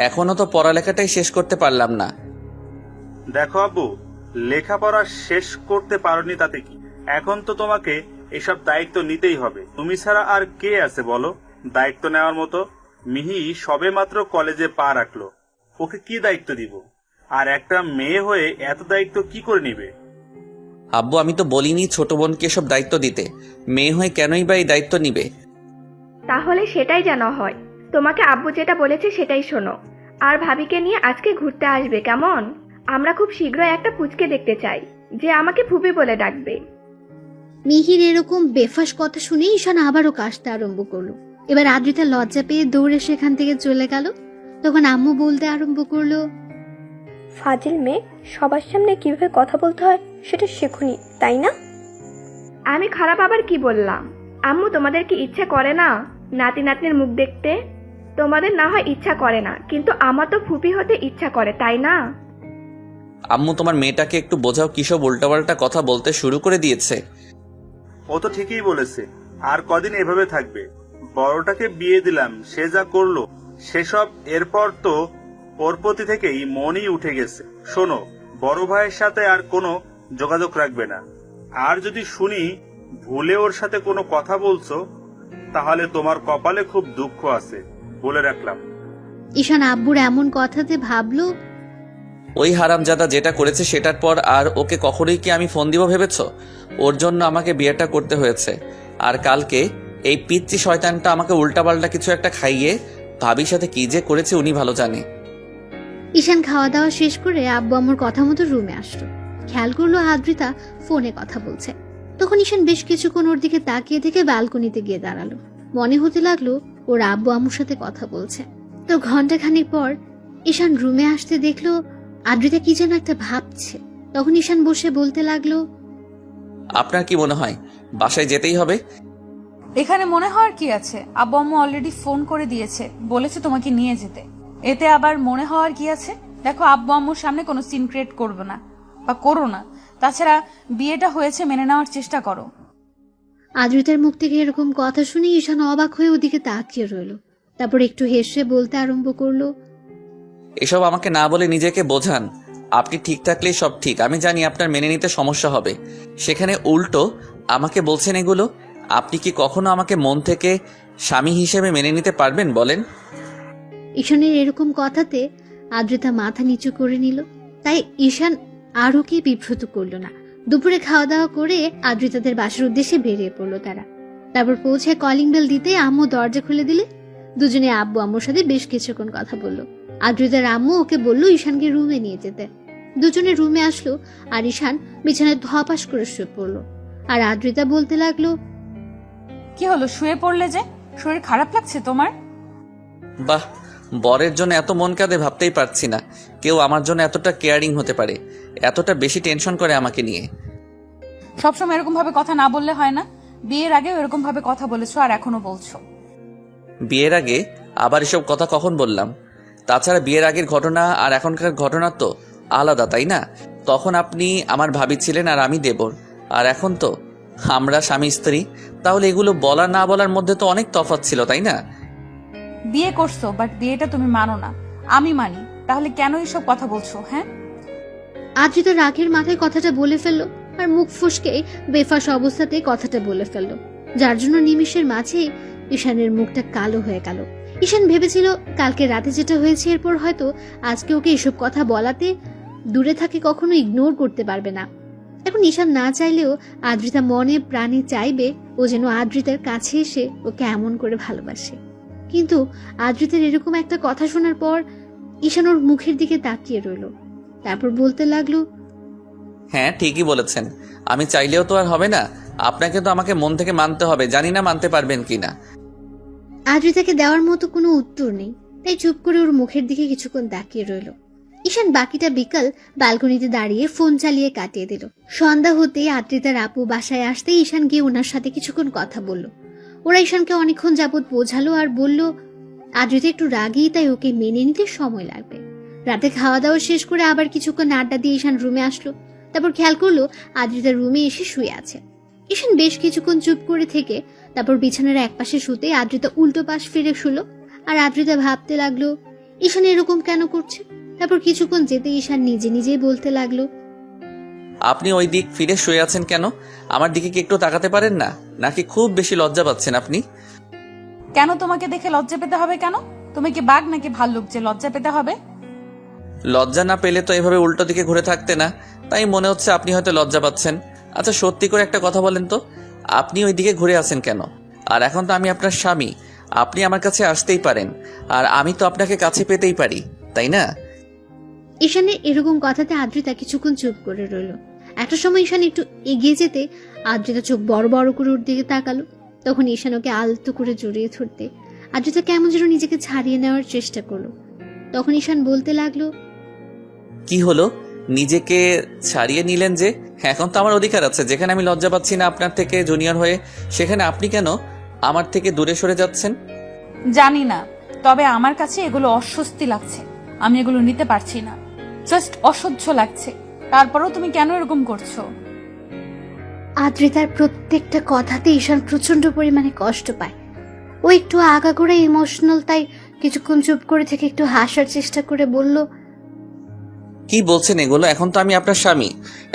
এখনো তো পড়ালেখাটাই শেষ করতে পারলাম না। দেখো আব্বু, লেখাপড়া শেষ করতে পারোনি তাতে কি? এখন তো তোমাকে এসব দায়িত্ব নিতেই হবে। তুমি ছাড়া আর কে আছে বলো দায়িত্ব নেওয়ার মতো? মিহি সবে মাত্র কলেজে পা রাখলো, ওকে কি দায়িত্ব দিব? আর একটা মেয়ে হয়ে এত দায়িত্ব কি করে নিবে? আব্বু, আমি তো বলিনি ছোট বোনকে সব দায়িত্ব দিতে। মেয়ে হয়ে কেনই বা এই দায়িত্ব নিবে? তাহলে সেটাই যেন হয়। তোমাকে আব্বু যেটা বলেছে সেটাই শোনো। আর ভাবিকে নিয়ে আজকে ঘুরতে আসবে, কেমন? আমরা খুব শীঘ্রই একটা পুচকে দেখতে চাই, যে আমাকে ফুপি বলে ডাকবে। মিহির এরকম বেফাস কথা শুনে ঈশান আবারও কাশতে আরম্ভ করলো। এবার আদ্রিতা লজ্জা পেয়ে দৌড়ে সেখান থেকে চলে গেল। তখন আম্মু বলতে আরম্ভ করলো, ফাজিল মেয়ে, সবার সামনে কিভাবে কথা বলতে হয় সেটা শেখুনি, তাই না? আমি খারাপ আবার কি বললাম? আম্মু, তোমাদের কি ইচ্ছা করে না নাতি নাতনির মুখ দেখতে? তোমাদের না হয় ইচ্ছা করে না, কিন্তু আমার তো ফুপি হতে ইচ্ছা করে, তাই না? আম্মু, তোমার মেয়েটাকে একটু বোঝাও, কিসব উল্টাপাল্টা কথা বলতে শুরু করে দিয়েছে। ও তো ঠিকই বলেছে, আর কদিন এভাবে থাকবে। বড়টাকে বিয়ে দিলাম, সে যা করলো সেসব এরপর তো ওর প্রতি থেকেই মনই উঠে গেছে। শোনো, বড় ভাইয়ের সাথে আর কোনো যোগাযোগ রাখবে না। আর যদি শুনি ভুলে ওর সাথে কোনো কথা বলছো, তাহলে তোমার কপালে খুব দুঃখ আছে, বলে রাখলাম। ঈশান আব্বুর এমন কথাতে ভাবলো ওই হারামজাদা যেটা করেছে সেটার পর আর ওকে কখনোই কি আমি ফোন দিব ভেবেছো? ওর জন্য আমাকে বিয়েটা করতে হয়েছে। আর কালকে এই পিচ্চি শয়তানটা আমাকে উল্টাপাল্টা কিছু একটা খাইয়ে ভাবির সাথে কি যে করেছে উনি ভালো জানে। ঈশান খাওয়া দাওয়া শেষ করে আব্বু আম্মুর কথা মতো রুমে আসলো। খেয়াল করলো আদ্রিতা ফোনে কথা বলছে। তখন ঈশান বেশ কিছুক্ষণ ওর দিকে তাকিয়ে থেকে ব্যালকনিতে গিয়ে দাঁড়ালো। মনে হতে লাগলো ওর আব্বু আম্মুর সাথে কথা বলছে। তো ঘন্টাখানেক পর ঈশান রুমে আসতে দেখলো আদ্রিতা কি যেন একটা ভাবছে। তখন ঈশান বসে বলতে লাগলো, আপনার কি মনে হয় বাসায় যেতেই হবে? এখানে মনে হওয়ার কি আছে? আব্বু আম্মু অলরেডি ফোন করে দিয়েছে, বলেছে তোমাকে নিয়ে যেতে। এতে আবার মনে হওয়ার কি আছে? দেখো, আব্বু আম্মুর সামনে কোনো সিন ক্রিয়েট করবে না বা করো না। তাছাড়া বিয়েটা হয়েছে, মেনে নেওয়ার চেষ্টা করো। আদ্রিতার মুখ থেকে এরকম কথা শুনে ঈশান অবাক হয়ে ওদিকে তাকিয়ে রইল। তারপর একটু হেসে বলতে আরম্ভ করলো, এসব আমাকে না বলে নিজেকে বোঝান। আপনি ঠিক থাকলেই সব ঠিক। আমি জানি আপনার মেনে নিতে সমস্যা হবে, সেখানে উল্টো আমাকে বলছেন এগুলো। আপনি কি কখনো আমাকে মন থেকে স্বামী হিসেবে মেনে নিতে পারবেন বলেন? ঈশানের এরকম কথাতে আদ্রিতা মাথা নিচু করে নিল। তাই ঈশান আরও কি বিব্রত করলো না। দুপুরে খাওয়া দাওয়া করে আদ্রিতাদের বাসার উদ্দেশ্যে বেরিয়ে পড়লো তারা। তারপর পৌঁছে কলিং বেল দিতে আম্মু দরজা খুলে দিলে। দুজনে আব্বু আম্মুর সাথে বেশ কিছুক্ষণ কথা বললো। আদ্রিতার আম্মু ওকে বললো ঈশানকে রুমে নিয়ে যেতে। দুজনে রুমে আসলো আর ঈশান বিছানায় ধপাস করে শুয়ে পড়লো। আর আদ্রিতা বলতে লাগলো, কি হলো, শুয়ে পড়লে যে? শরীর খারাপ লাগছে তোমার? বাহ, বরের জন্য এত মন কাঁদে ভাবতেই পারছি না কেউ আমার জন্য এতটা কেয়ারিং হতে পারে, এতটা বেশি টেনশন করে আমাকে নিয়ে। সবসময় এরকম ভাবে কথা না বললে হয় না? বিয়ের আগেও এরকম ভাবে কথা বলেছো আর এখনো বলছো। বিয়ের আগে আবার এসব কথা কখন বললাম? তাছাড়া বিয়ের আগের ঘটনা আর এখনকার ঘটনা তো আলাদা, তাই না? তখন আপনি আমার ভাবি ছিলেন আর আমি দেবর, আর এখন তো আমরা স্বামী স্ত্রী। তাহলে এগুলো বলা না বলার মধ্যে তো অনেক তফাৎ ছিল, তাই না? বিয়ে করছো, বাট বিয়েটা তুমি মানো না, আমি মানি। তাহলে কেন এইসব কথা বলছো? হ্যাঁ, আদ্রিতা রাগের মাথায় কথাটা বলে ফেললো আর মুখ ফসকে বেফাস অবস্থাতে কথাটা বলে ফেললো, যার জন্য নিমিষের মাঝে ঈশানের মুখটা কালো হয়ে গেল। ঈশান ভেবেছিল কালকে রাতে যেটা হয়েছে এরপর হয়তো আজকে ওকে এসব কথা বলাতে দূরে থাকে কখনো ইগনোর করতে পারবে না। এখন ঈশান না চাইলেও আদ্রিতা মনে প্রাণে চাইবে ও যেন আদ্রিতার কাছে এসে ওকে এমন করে ভালোবাসে। কিন্তু আদ্রিতার এরকম একটা কথা শোনার পর ঈশান ওর মুখের দিকে তাকিয়ে রইল। তারপর বলতে লাগলো, হ্যাঁ, ঠিকই বলেছেন। আমি চাইলেও তো আর হবে না, আপনাকে তো আমাকে মন থেকে মানতে হবে। জানি না মানতে পারবেন কিনা। আদ্রিতাকে দেওয়ার মতো কোনো উত্তর নেই, তাই চুপ করে ওর মুখের দিকে কিছুক্ষণ তাকিয়ে রইল। ঈশান বাকিটা বিকাল ব্যালকনিতে দাঁড়িয়ে ফোন চালিয়ে কাটিয়ে দিল। সন্ধ্যা হতেই আদ্রিতার আপু বাসায় আসতে ঈশান গিয়ে ওনার সাথে কিছুক্ষণ কথা বলল। ওরা ঈশানকে অনেকক্ষণ যাবৎ বোঝালো আর বলল আদ্রিতা একটু রাগী, তাই ওকে মেনে নিতে সময় লাগবে। রাতে খাওয়া দাওয়া শেষ করে আবার কিছুক্ষণ আড্ডা দিয়ে ঈশান রুমে আসলো। তারপর খেয়াল করলো আদ্রিতা রুমে এসে শুয়ে আছে। ঈশান বেশ কিছুক্ষণ চুপ করে থেকে তারপর বিছানার একপাশে শুতে আদ্রিতা উল্টো পাশ ফিরে শুলো। আর আদ্রিতা ভাবতে লাগলো ঈশান এরকম কেন করছে। তারপর কিছুক্ষণ যেতে ঈশান নিজে নিজেই বলতে লাগলো, আপনি ওই দিক ফিরে শুয়ে আছেন কেন? আমার দিকে কি একটু তাকাতে পারেন না? নাকি খুব বেশি লজ্জা পাচ্ছেন আপনি? কেন তোমাকে দেখে লজ্জা পেতে হবে? কেন তুমি কি বাঘ নাকি ভাল্লুক যে লজ্জা পেতে হবে? লজ্জা না পেলে তো এভাবে উল্টো দিকে ঘুরে থাকতে না, তাই মনে হচ্ছে আপনি হয়তো লজ্জা পাচ্ছেন। আচ্ছা, সত্যি করে একটা কথা বলেন তো, আপনি ওই দিকে ঘুরে আছেন কেন? আর এখন তো আমি আপনার স্বামী, আপনি আমার কাছে আসতেই পারেন, আর আমি তো আপনাকে কাছে পেতেই পারি, তাই না? ঈশানের এরকম কথাতে আদ্রিতা কিছুক্ষণ চুপ করে রইল। একটা সময় ঈশান একটু এগিয়ে যেতে আদ্রিতা চোখ বড় বড় করে ওর দিকে তাকালো। তখন ঈশান ওকে আলতো করে জড়িয়ে ধরতে আদ্রিতা কেমন যেন নিজেকে ছাড়িয়ে নেওয়ার চেষ্টা করলো। তখন ঈশান বলতে লাগলো, কি হলো, নিজেকে ছাড়িয়ে নিলেন যে? এখন তো আমার অধিকার আছে, যেখানে আমি লজ্জা পাচ্ছি না আপনার থেকে জুনিয়র হয়ে, সেখানে আপনি কেন আমার থেকে দূরে সরে যাচ্ছেন? জানি না, তবে আমার কাছে এগুলো অস্বস্তি লাগছে। আমি এগুলো নিতে পারছি না, জাস্ট অসহ্য লাগছে। তারপরেও তুমি কেন এরকম করছো? আদ্রিতার প্রত্যেকটা কথাতে ঈশান প্রচন্ড পরিমাণে কষ্ট পায়। ও একটু আগাগোড়া ইমোশনাল, তাই কিছুক্ষণ চুপ করে থেকে একটু হাসার চেষ্টা করে বলল, কি বলছেন এগুলো? এখন তো আমি আপনার স্বামী,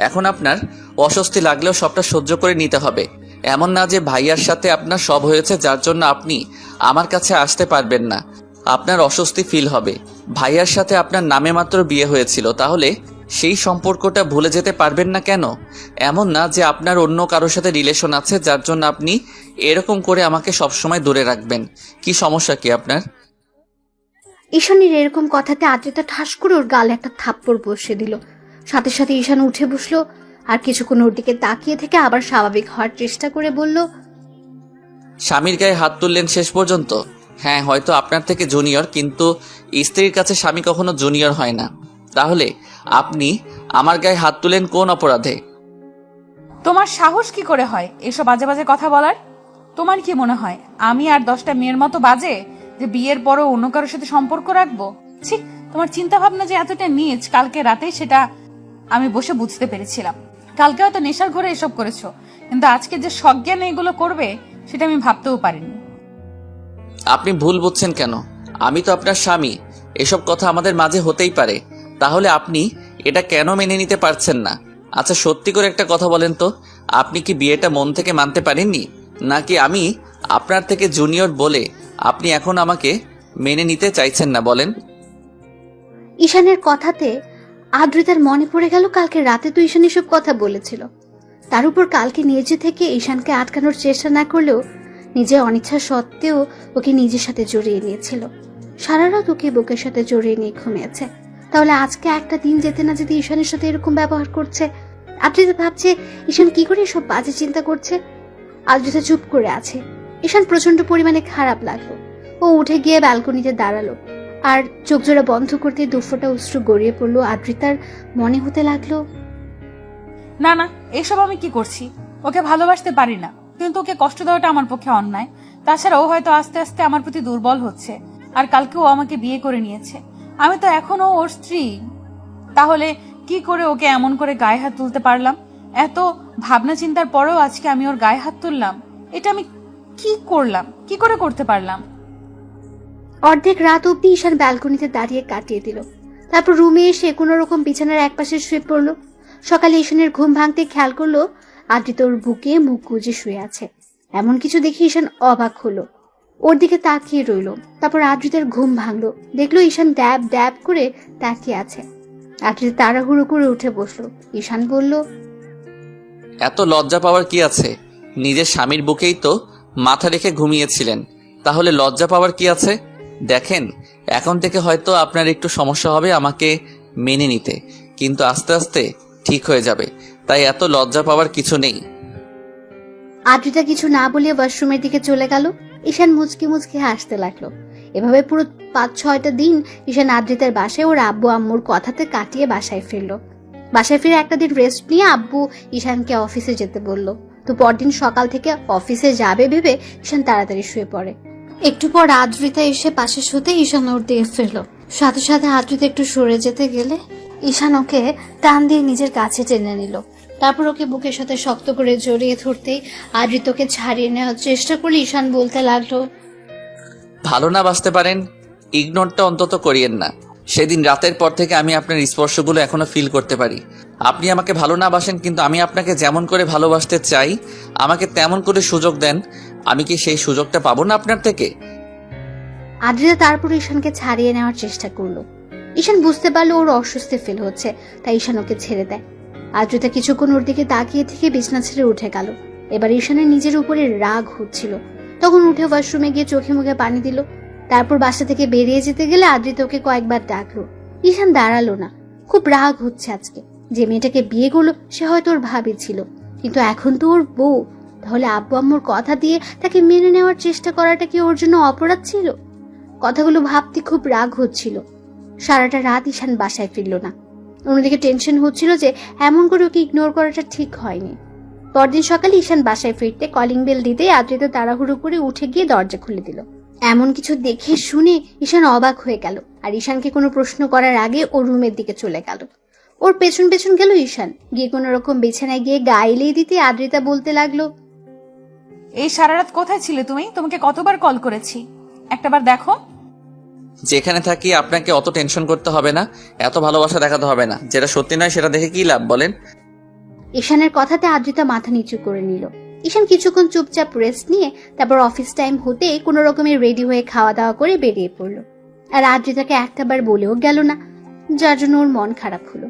এখন আপনার অস্বস্তি লাগলেও সবটা সহ্য করে নিতে হবে। এমন না যে ভাইয়ার সাথে আপনার সব হয়েছে যার জন্য আপনি আমার কাছে আসতে পারবেন না, আপনার অস্বস্তি ফিল হবে। ভাইয়ার সাথে আপনার নামে মাত্র বিয়ে হয়েছিল, তাহলে সেই সম্পর্কটা ভুলে যেতে পারবেন না কেন? এমন না যে আপনার অন্য কারোর সাথে রিলেশন আছে যার জন্য আপনি এরকম করে আমাকে সবসময় দূরে রাখবেন। কি সমস্যা কি আপনার? ঈশানের এরকম কথাতে আদ্রিতা ঠাস করে ওর গালে একটা থাপ্পড় বসিয়ে দিল। সাথে সাথে ঈশান উঠে বসলো আর কিছুক্ষণ ওর দিকে তাকিয়ে থেকে আবার স্বাভাবিক হওয়ার চেষ্টা করে বলল, স্বামীর গায়ে হাত তুললেন শেষ পর্যন্ত? হ্যাঁ, হয়তো আপনার থেকে জুনিয়র, কিন্তু স্ত্রীর কাছে স্বামী কখনো জুনিয়র হয় না। তাহলে আপনি আমার গায়ে হাত তুলেন কোন অপরাধে? তোমার সাহস কি করে হয় এসব বাজে বাজে কথা বলার? তোমার কি মনে হয় আমি আর 10টা মেয়ের মতো বাজে যে বিয়ের পরও অন্য কারোর সাথে সম্পর্ক রাখবো? ছি, তোমার চিন্তা ভাবনা যে এতটা নীচ কালকে রাতে সেটা আমি বসে বুঝতে পেরেছিলাম। কালকে হয়তো নেশার ঘরে এসব করেছো, কিন্তু আজকে যে সজ্ঞানে এগুলো করবে সেটা আমি ভাবতেও পারিনি। আপনি ভুল বুঝছেন কেন? আমি তো আপনার স্বামী, এসব কথা আমাদের মাঝে হতেই পারে। তাহলে আপনি এটা কেন মেনে নিতে পারছেন না? আচ্ছা, সত্যি করে একটা কথা বলেন তো, আপনি কি বিয়েটা মন থেকে মানতে পারেননি, নাকি আমি আপনার থেকে জুনিয়র বলে আপনি এখন আমাকে মেনে নিতে চাইছেন না? বলেন। ঈশানের কথাতে আদ্রিতার মনে পড়ে গেল কালকে রাতে তো ঈশান এসব কথা বলেছিল। তার উপর কালকে নিজে থেকে ঈশানকে আটকানোর চেষ্টা না করলেও নিজের অনিচ্ছা সত্ত্বেও ওকে নিজের সাথে জড়িয়ে নিয়েছিল। সারা রাত ওকে বুকের সাথে জড়িয়ে নিয়ে ঘুমিয়েছে। তাহলে আজকে একটা দিন যেতে না যেতে ঈশানের সাথে এরকম ব্যবহার করছে। আদ্রিতা ভাবছে ঈশান কি করে সব বাজে চিন্তা করছে। আদ্রিতা চুপ করে আছে। ঈশান প্রচন্ড পরিমাণে খারাপ লাগলো। ও উঠে গিয়ে ব্যালকনিতে দাঁড়ালো আর চোখ জোড়া বন্ধ করতে দুফোঁটা অশ্রু গড়িয়ে পড়লো। আদ্রিতার মনে হতে লাগলো, না না, এসব আমি কি করছি? ওকে ভালোবাসতে পারি না, কিন্তু ওকে কষ্ট দেওয়াটা আমার পক্ষে অন্যায়। তাছাড়া ও হয়তো আস্তে আস্তে আমার প্রতি দুর্বল হচ্ছে, আর কালকে ও আমাকে বিয়ে করে নিয়েছে। আমি তো এখনো ওর স্ত্রী। তাহলে কি করে ওকে এমন করে গায়ে হাত তুলতে পারলাম? এত ভাবনা চিন্তার পরেও আজকে আমি ওর গায়ে হাত তুললাম। এটা আমি কি করলাম? কি করে করতে পারলাম? অর্ধেক রাত অব্দি ঈশান ব্যালকনিতে দাঁড়িয়ে কাটিয়ে দিল। তারপর রুমে এসে কোনো রকম বিছানার একপাশে শুয়ে পড়লো। সকালে ঈশানের ঘুম ভাঙতে খেয়াল করলো আদ্রিতা ওর বুকে মুখ গুজে শুয়ে আছে। এমন কিছু দেখে ঈশান অবাক হলো, ওর দিকে তাকিয়ে রইল। তারপর আদ্রিতার ঘুম ভাঙলো, দেখলো ঈশান ড্যাব ড্যাব করে তাকিয়ে আছে। আদ্রিতা তাড়াহুড়ো করে উঠে বসলো। ঈশান বলল, এত লজ্জা পাওয়ার কি আছে? নিজের স্বামীর বুকেই তো মাথা রেখে ঘুমিয়েছিলেন, তাহলে লজ্জা পাওয়ার কি আছে? দেখেন, এখন থেকে হয়তো আপনার একটু সমস্যা হবে আমাকে মেনে নিতে, কিন্তু আস্তে আস্তে ঠিক হয়ে যাবে, তাই এত লজ্জা পাওয়ার কিছু নেই। আদ্রিতা কিছু না বলে ওয়াশরুমের দিকে চলে গেল। ঈশান মুচকি মুচকি হাসতে লাগলো। এভাবে পুরো 5-6টা দিন ঈশান আদ্রিতার বাসায় ওর আব্বু আম্মুর কথাতে কাটিয়ে বাসায় ফিরলো। বাসায় ফিরে একটা দিন রেস্ট নিয়ে আব্বু ঈশানকে অফিসে যেতে বলল। তো পরদিন সকাল থেকে অফিসে যাবে ভেবে ঈশান তাড়াতাড়ি শুয়ে পড়ে। একটু পর আদ্রিতা এসে পাশে শুতে ঈশান ওর দিকে ফিরলো। সাথে সাথে আদ্রিতা একটু সরে যেতে গেলে ঈশান ওকে টান দিয়ে নিজের কাছে টেনে নিল। তারপর ওকে বুকের সাথে শক্ত করে জড়িয়ে ধরতেই আদ্রিতাকে ছাড়িয়ে নেওয়ার চেষ্টা করলে ঈশান বলতে লাগলো, ভালো না বাসতে পারেন, ইগনোরটা অন্তত করিয়েন না। সেদিন রাতের পর থেকে আমি আপনার স্পর্শগুলো এখনো ফিল করতে পারি। আপনি আমাকে ভালো না বাসেন, কিন্তু আমি আপনাকে যেমন করে ভালোবাসতে চাই আমাকে তেমন করে সুযোগ দেন। আমি কি সেই সুযোগটা পাবো না আপনার থেকে? আদ্রিতা তারপর ঈশানকে ছাড়িয়ে নেওয়ার চেষ্টা করলো। ঈশান বুঝতে পারলো ওর অস্বস্তি ফিল হচ্ছে, তাই ঈশান ওকে ছেড়ে দেয়। আদ্রিতা কিছুক্ষণ ওর দিকে তাকিয়ে থেকে বিছনা ছেড়ে উঠে গেল। এবার ঈশানের নিজের উপরে রাগ হচ্ছিল। তখন উঠে ওয়াশরুমে গিয়ে চোখে মুখে পানি দিল। তারপর বাসা থেকে বেরিয়ে যেতে গেলে আদ্রিতা ওকে কয়েকবার ডাকলো। ঈশান দাঁড়ালো না। খুব রাগ হচ্ছে আজকে। যে মেয়েটাকে বিয়ে করলো সে হয়তো ওর ভাবি ছিল, কিন্তু এখন তো ওর বউ। তাহলে আব্বু আম্মুর কথা দিয়ে তাকে মেনে নেওয়ার চেষ্টা করাটা কি ওর জন্য অপরাধ ছিল? কথাগুলো ভাবতে খুব রাগ হচ্ছিল। সারাটা রাত ঈশান বাসায় ফিরল না। অন্যদিকে টেনশন হচ্ছিল যে এমন করে ওকে ইগনোর করাটা ঠিক হয়নি। পরদিন সকালে ঈশান বাসায় ফিরতে কলিং বেল দিতেই আদ্রিতা তাড়াহুড়ো করে উঠে গিয়ে দরজা খুলে দিল। এমন কিছু দেখে শুনে ঈশান অবাক হয়ে গেল, আর ঈশানকে কোনো প্রশ্ন করার আগে ওর রুমের দিকে চলে গেল। ওর পেছন পেছন গেল ঈশান। গিয়ে কোনো রকম বিছানায় গিয়ে গাইলেই দিতে আদ্রিতা বলতে লাগলো, এই সারা রাত কোথায় ছিলে তুমি? তোমাকে কতবার কল করেছি, একটাবার দেখো। যেখানে থাকি আপনাকে অত টেনশন করতে হবে না, এত ভালোবাসা দেখাতে হবে না। যেটা সত্যি নয় সেটা দেখে কি লাভ বলেন? ঈশানের কথাতে আদ্রিতা মাথা নিচু করে নিল। ঈশান কিছুক্ষণ চুপচাপ রেস্ট নিয়ে তারপর অফিস টাইম হতে কোনো রকমে রেডি হয়ে খাওয়া দাওয়া করে বেরিয়ে পড়লো। আর আদ্রিতাকে একটাবার বলেও গেল না, যার জন্য ওর মন খারাপ হলো।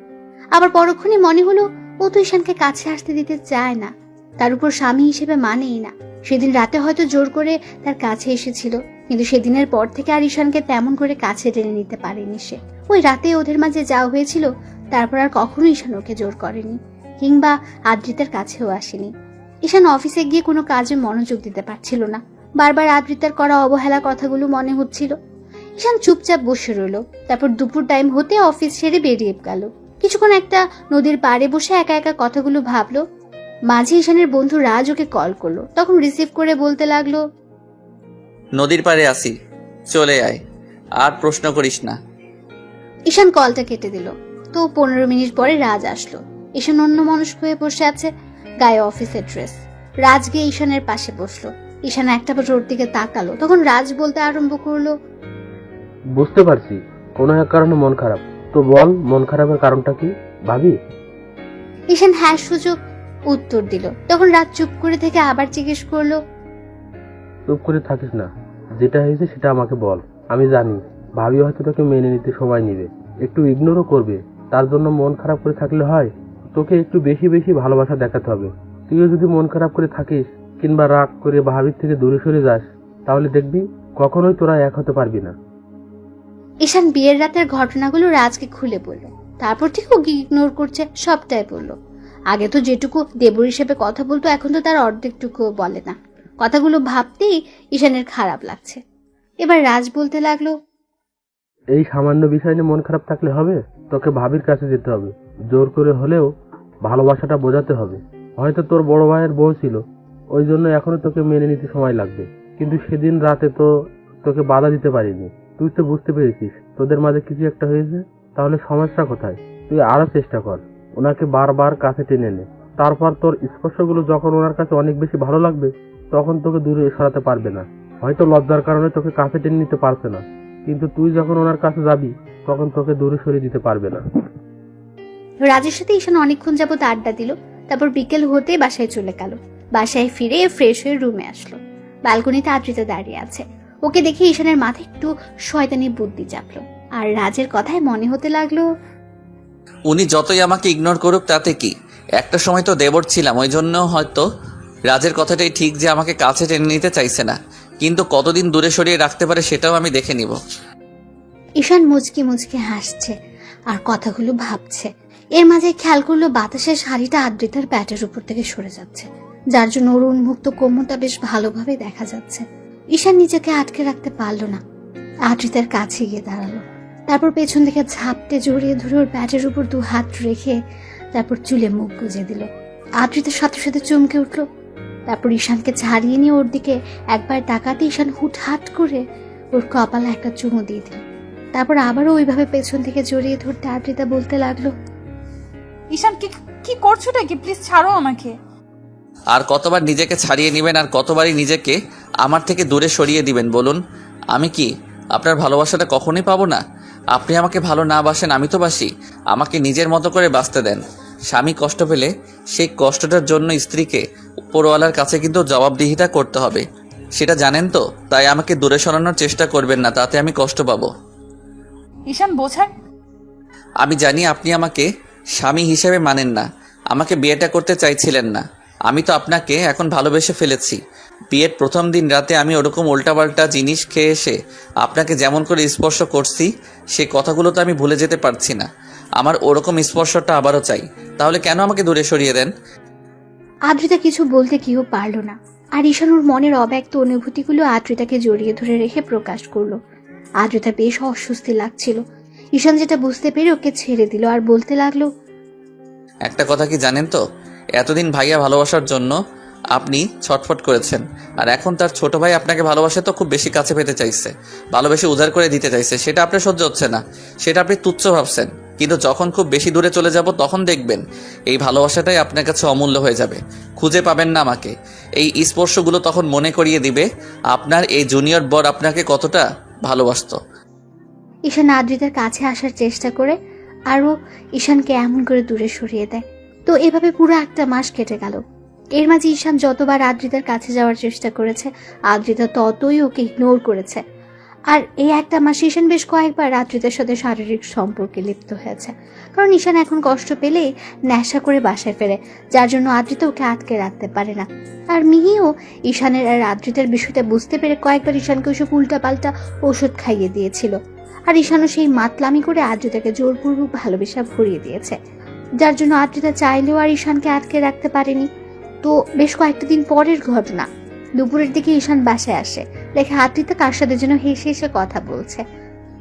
আবার পরক্ষণে মনে হলো ও তো ঈশানকে কাছে আসতে দিতে চায় না, তার উপর স্বামী হিসেবে মানেই না। সেদিন রাতে হয়তো জোর করে তার কাছে এসেছিল, কিন্তু সেদিনের পর থেকে আর ঈশানকে তেমন করে কাছে টেনে নিতে পারেনি সে। ওই রাতে ওদের মাঝে যা হয়েছিল তারপর আর কখনো ঈশান ওকে জোর করেনি, কিংবা আদ্রিতার কাছেও আসেনি। ঈশান অফিসে গিয়ে কোনো কাজে মনোযোগ দিতে পারছিল না, বারবার আদ্রিতার করা অবহেলা কথাগুলো মনে হচ্ছিল। ঈশান চুপচাপ বসে রইল। তারপর দুপুর টাইম হতে অফিস ছেড়ে বেরিয়ে গেল। কিছুক্ষণ একটা নদীর পাড়ে বসে একা একা কথাগুলো ভাবলো। মাঝে ঈশানের বন্ধু রাজ ওকে কল করলো, তখন রিসিভ করে বলতে লাগলো, নদীর পাড়ে আসি, চলে আয়, আর প্রশ্ন করিস না। ঈশান কলটা কেটে দিল। তো 15 মিনিট পরে রাজ আসলো। ঈশান অন্যমনস্ক হয়ে বসে আছে, গায়ে অফিসের ড্রেস। রাজ গিয়ে ঈশানের পাশে বসলো। ঈশান একটাবার ওর দিকে তাকালো, তখন রাজ বলতে আরম্ভ করলো, বুঝতে পারছি কোনো এক কারণে মন খারাপ, তো বল মন খারাপের কারণটা কি ভাবি? ঈশান হ্যাঁ সূচক উত্তর দিল। তখন রাজ চুপ করে থেকে আবার জিজ্ঞেস করলো, চুপ করে থাকিস না, যেটা হয়েছে সেটা আমাকে বল। আমি জানি ভাবি হয়তো তোকে মেনে নিতে সময় নেবে, একটু ইগনোরও করবে। তার জন্য মন খারাপ করে থাকলে হয়? তোকে একটু বেশি বেশি ভালোবাসা দেখাতে হবে। তুইও যদি মন খারাপ করে থাকিস কিংবা রাগ করে ভাবির থেকে দূরে সরে যাস, তাহলে দেখবি কখনোই তোরা এক হতে পারবি না। ঈশান বিয়ের রাতের ঘটনাগুলো রাজকে খুলে বলল। তারপর ঠিক ওকে ইগনোর করছে সবটাই বলল। আগে তো যেটুকু দেবর হিসেবে কথা বলতো, এখন তো তার অর্ধেকটুকুও বলে না। কথাগুলো ভাবতেই ঈশানের খারাপ লাগছে। এবার রাজ বলতে লাগলো, এই সামান্য বিষয় নিয়ে মন খারাপ থাকলে হবে? তোকে ভাবির কাছে যেতে হবে, জোর করে হলেও ভালোবাসাটা বোঝাতে হবে। হয়তো তোর বড় ভাইয়ের বউ ছিল, ওই জন্য এখনো তোকে মেনে নিতে সময় লাগবে, কিন্তু সেদিন রাতে তো তোকে বাধা দিতে পারিনি। তুই তো বুঝতে পেরেছিস তোদের মাঝে কিছু একটা হয়েছে, তাহলে সমস্যা কোথায়? তুই আরো চেষ্টা কর, ওনাকে বারবার কাছে টেনে নে। তারপর তোর স্পর্শগুলো যখন ওনার কাছে অনেক বেশি ভালো লাগবে, তখন তোকে দূরে সরাতে পারবে না। হয়তো লজ্জার কারণে তোকে কাছে টেনে নিতে পারছে না, কিন্তু তুই যখন ওনার কাছে যাবি তখন তোকে দূরে সরিয়ে দিতে পারবে না। রাজের সাথে ঈশান অনেকক্ষণ যাবত আড্ডা দিল। তারপর বিকেল হতে বাসায় চলে গেল। বাসায় ফিরে ফ্রেশ হয়ে রুমে আসলো। ব্যালকনিতে আদ্রিতা দাঁড়িয়ে আছে। ওকে দেখে ঈশানের মাথায় একটু শয়তানি বুদ্ধি চাপলো। আর রাজের কথায় মনে হতে লাগলো, উনি যতই আমাকে ইগনোর করুক তাতে কি, একটা সময় তো দেবর ছিলাম, ওই জন্য হয়তো রাজের কথাটাই ঠিক যে আমাকে কাছে টেনে নিতে চাইছে না, কিন্তু কতদিন দূরে সরিয়ে রাখতে পারে সেটাও আমি দেখে নিব। ঈশান মুচকি মুচকি হাসছে আর কথাগুলো ভাবছে। এর মাঝে খেয়াল করলো বাতাসের শাড়িটা আদ্রিতার প্যাটের উপর থেকে সরে যাচ্ছে, যার জন্য ওর উন্মুক্ত কোমরটা বেশ ভালোভাবে দেখা যাচ্ছে। ঈশান নিজেকে আটকে রাখতে পারলো না, আদ্রিতার কাছে গিয়ে দাঁড়ালো। তারপর পেছন থেকে ঝাপটে জড়িয়ে ধরে ওর প্যাটের উপর 2 হাত রেখে তারপর চুলে মুখ গুজে দিল। আদ্রিতার সাথে সাথে চমকে উঠলো। তারপর ঈশানকে ছাড়িয়ে নিয়ে ওর দিকে একবার তাকাতে ঈশান হুটহাট করে ওর কপালে একটা চুমু দিয়ে দিল। তারপর আবারও ওইভাবে পেছন থেকে জড়িয়ে ধরতে আদ্রিতা বলতে লাগলো, ঈশান কি করছোটা কি? প্লিজ ছাড়ো আমাকে। আর কতবার নিজেকে ছাড়িয়ে নেবেন, আর কতবারই নিজেকে আমার থেকে দূরে সরিয়ে দিবেন বলুন? আমি কি আপনার ভালোবাসাটা কখনোই পাবো না? আপনি আমাকে ভালো না বাসেন, আমি তো বাসি। আমাকে নিজের মতো করে বাঁচতে দেন। স্বামী কষ্ট পেলে সেই কষ্টটার জন্য স্ত্রীকে উপরওয়ালার কাছে কিন্তু জবাবদিহিতা করতে হবে, সেটা জানেন তো। তাই আমাকে দূরে সরানোর চেষ্টা করবেন না, তাতে আমি কষ্ট পাবো। ঈশান বোঝান। আমি জানি আপনি আমাকে স্বামী হিসেবে মানেন না, আমাকে বিয়েটা করতে চাইছিলেন না। আমি তো আপনাকে এখন ভালোবেসে ফেলেছি। বিয়ের প্রথম দিন রাতে আমি ওরকম উল্টাপাল্টা জিনিস খেয়ে এসে আপনাকে যেমন করে স্পর্শ করছি, সেই কথাগুলো তো আমি ভুলে যেতে পারছি না। আমার ওরকম স্পর্শটা আবারও চাই। তাহলে কেন আমাকে দূরে সরিয়ে দেন? আদ্রিতা কিছু বলতে কেউ পারল না। আর ঈশান ওর মনের অব্যক্ত অনুভূতিগুলো আদ্রিতাকে জড়িয়ে ধরে রেখে প্রকাশ করলো। আদ্রিতা বেশ অস্বস্তি লাগছিল। ঈশান যেটা বুঝতে পেরে ওকে ছেড়ে দিল আর বলতে লাগলো, একটা কথা কি জানেন তো, এতদিন ভাইয়া ভালোবাসার জন্য আপনি ছটফট করেছেন, আর এখন তার ছোট ভাই আপনাকে ভালোবাসে তো খুব বেশি কাছে পেতে চাইছে, ভালোবেসে উজাড় করে দিতে চাইছে। সেটা আপনার সহ্য হচ্ছে না, সেটা আপনি তুচ্ছ ভাবছেন। কিন্তু যখন খুব বেশি দূরে চলে যাব তখন দেখবেন এই ভালোবাসাটাই আপনার কাছে অমূল্য হয়ে যাবে। খুঁজে পাবেন না আমাকে। এই স্পর্শগুলো তখন মনে করিয়ে দিবে আপনার এই জুনিয়র বর আপনাকে কতটা ভালোবাসতো। ঈশান আদ্রিতার কাছে আসার চেষ্টা করে আরও ঈশানকে এমন করে দূরে সরিয়ে দেয়। তো এভাবে পুরো 1 মাস কেটে গেল। এর মাঝে ঈশান যতবার আদ্রিতার কাছে যাওয়ার চেষ্টা করেছে, আদ্রিতা ততই ওকে ইগনোর করেছে। আর এই একটা মাসে ঈশান বেশ কয়েকবার আদ্রিতার সাথে শারীরিক সম্পর্কে লিপ্ত হয়েছে, কারণ ঈশান এখন কষ্ট পেলেই নেশা করে বাসায় ফেরে, যার জন্য আদ্রিতা ওকে আটকে রাখতে পারে না। আর মিহিও ঈশানের আর আদ্রিতার বিষয়টা বুঝতে পেরে কয়েকবার ঈশানকে ওসব উল্টাপাল্টা ওষুধ খাইয়ে দিয়েছিল। আর ঈশানও সেই মাতলামি করে আদ্রিতাকে জোরপূর্বক ভালোবাসা ভরিয়ে দিয়েছে, যার জন্য আদ্রিতা চাইলেও আর ঈশানকে আটকে রাখতে পারেনি। তো বেশ কয়েকটা দিন পরের ঘটনা, দুপুরের দিকে ঈশান বাসায় আসে, দেখে আদ্রিতা কার সাথে যেন হেসে হেসে কথা বলছে।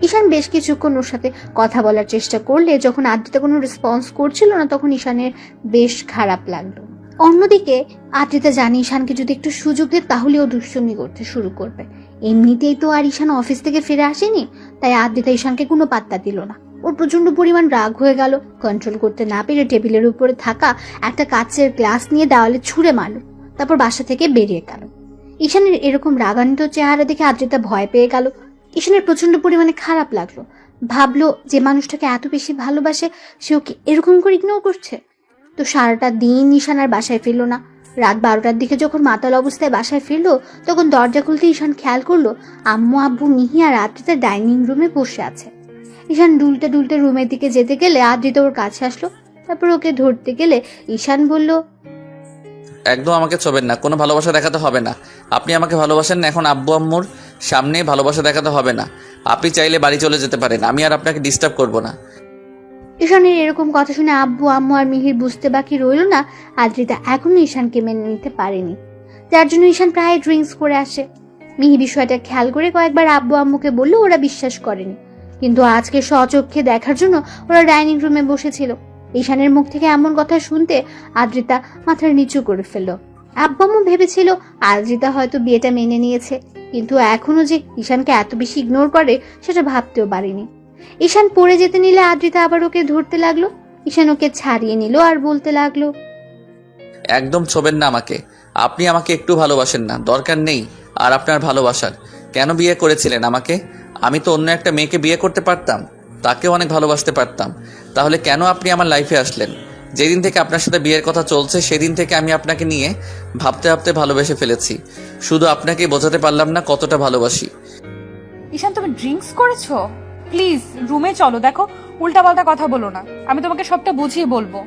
ঈশান বেশ কিছুক্ষণ ওর সাথে কথা বলার চেষ্টা করলে যখন আদ্রিতা কোনো রেসপন্স করছিল না, তখন ঈশানের বেশ খারাপ লাগলো। অন্যদিকে আদ্রিতা জানে ঈশানকে যদি একটু সুযোগ দেয় তাহলে ও দুষ্টুমি করতে শুরু করবে। এমনিতেই তো আর ঈশান অফিস থেকে ফিরে আসেনি, তাই আদ্রিতা ঈশানকে কোনো পাত্তা দিল না। ওর প্রচন্ড পরিমাণ রাগ হয়ে গেল, কন্ট্রোল করতে না পেরে টেবিলের উপরে থাকা একটা কাচের গ্লাস নিয়ে দেওয়ালে ছুঁড়ে মারল, তারপর বাসা থেকে বেরিয়ে গেল। ঈশানের এরকম রাগান্বিত চেহারা দেখে আদ্রিতা ভয় পেয়ে গেল। ঈশানের প্রচন্ড পরিমাণে খারাপ লাগলো, ভাবলো যে মানুষটাকে এত বেশি ভালোবাসে সে ওকে এরকম করে ইগনোর করছে। তো সারাটা দিন ঈশান আর বাসায় ফিরলো না। রাত 12টার দিকে যখন মাতাল অবস্থায় বাসায় ফিরলো, তখন দরজা খুলতে ঈশান খেয়াল করলো আম্মু, আব্বু, মিহি আর আদ্রিতা ডাইনিং রুমে বসে আছে। ঈশান দুলতে দুলতে রুমের দিকে যেতে গেলে আদ্রিতা ওর কাছে আসলো, তারপর ওকে ধরতে গেলে ঈশান বলল, একদম আমাকে ছোবেন না, কোনো ভালোবাসা দেখাতে হবে না। আপনি আমাকে ভালোবাসেন না, এখন আব্বু আম্মুর সামনে ভালোবাসা দেখাতে হবে না। আপনি চাইলে বাড়ি চলে যেতে পারেন, আমি আর আপনাকে ডিস্টার্ব করব না। ঈশানের এরকম কথা শুনে আব্বু, আম্মু আর মিহির বুঝতে বাকি রইল না আদ্রিতা এখনো ঈশানকে মেনে নিতে পারেনি, যার জন্য ঈশান প্রায় ড্রিঙ্কস করে আসে। মিহি বিষয়টা খেয়াল করে কয়েকবার আব্বু আম্মুকে বললো, ওরা বিশ্বাস করেনি। কিন্তু আজকে স্বচক্ষে দেখার জন্য ওরা ডাইনিং রুমে বসেছিল। ঈশানের মুখ থেকে এমন কথা শুনতে আদ্রিতা মাথার নিচু করে ফেলল। আব্বু আম্মু ভেবেছিল আদ্রিতা হয়তো বিয়েটা মেনে নিয়েছে, কিন্তু এখনো যে ঈশানকে এত বেশি ইগনোর করে সেটা ভাবতেও পারিনি। ঈশান পড়ে যেতে নিলে আদ্রিতা আবার ওকে ধরতে লাগলো। ঈশান ওকে ছাড়িয়ে নিল আর বলতে লাগলো, একদম ছোবেন না আমাকে। আপনি আমাকে একটু ভালোবাসেন না, দরকার নেই আর আপনার ভালোবাসার। কেন বিয়ে করেছিলেন আমাকে? আমি তো অন্য একটা মেয়েকে বিয়ে করতে পারতাম, তাকেও অনেক ভালোবাসতে পারতাম। তাহলে কেন আপনি আমার লাইফে আসলেন? যেদিন থেকে আপনার সাথে বিয়ের কথা চলছে সেদিন থেকে আমি আপনাকে নিয়ে ভাবতে ভাবতে ভালোবেসে ফেলেছি। শুধু আপনাকে বোঝাতে পারলাম না কতটা ভালোবাসি। ঈশান, তুমি ড্রিঙ্কস করেছো? প্লিজ রুমে চলো, দেখো উল্টাপাল্টা কথা বলো না, আমি তোমাকে সবটা বুঝিয়ে বলবো।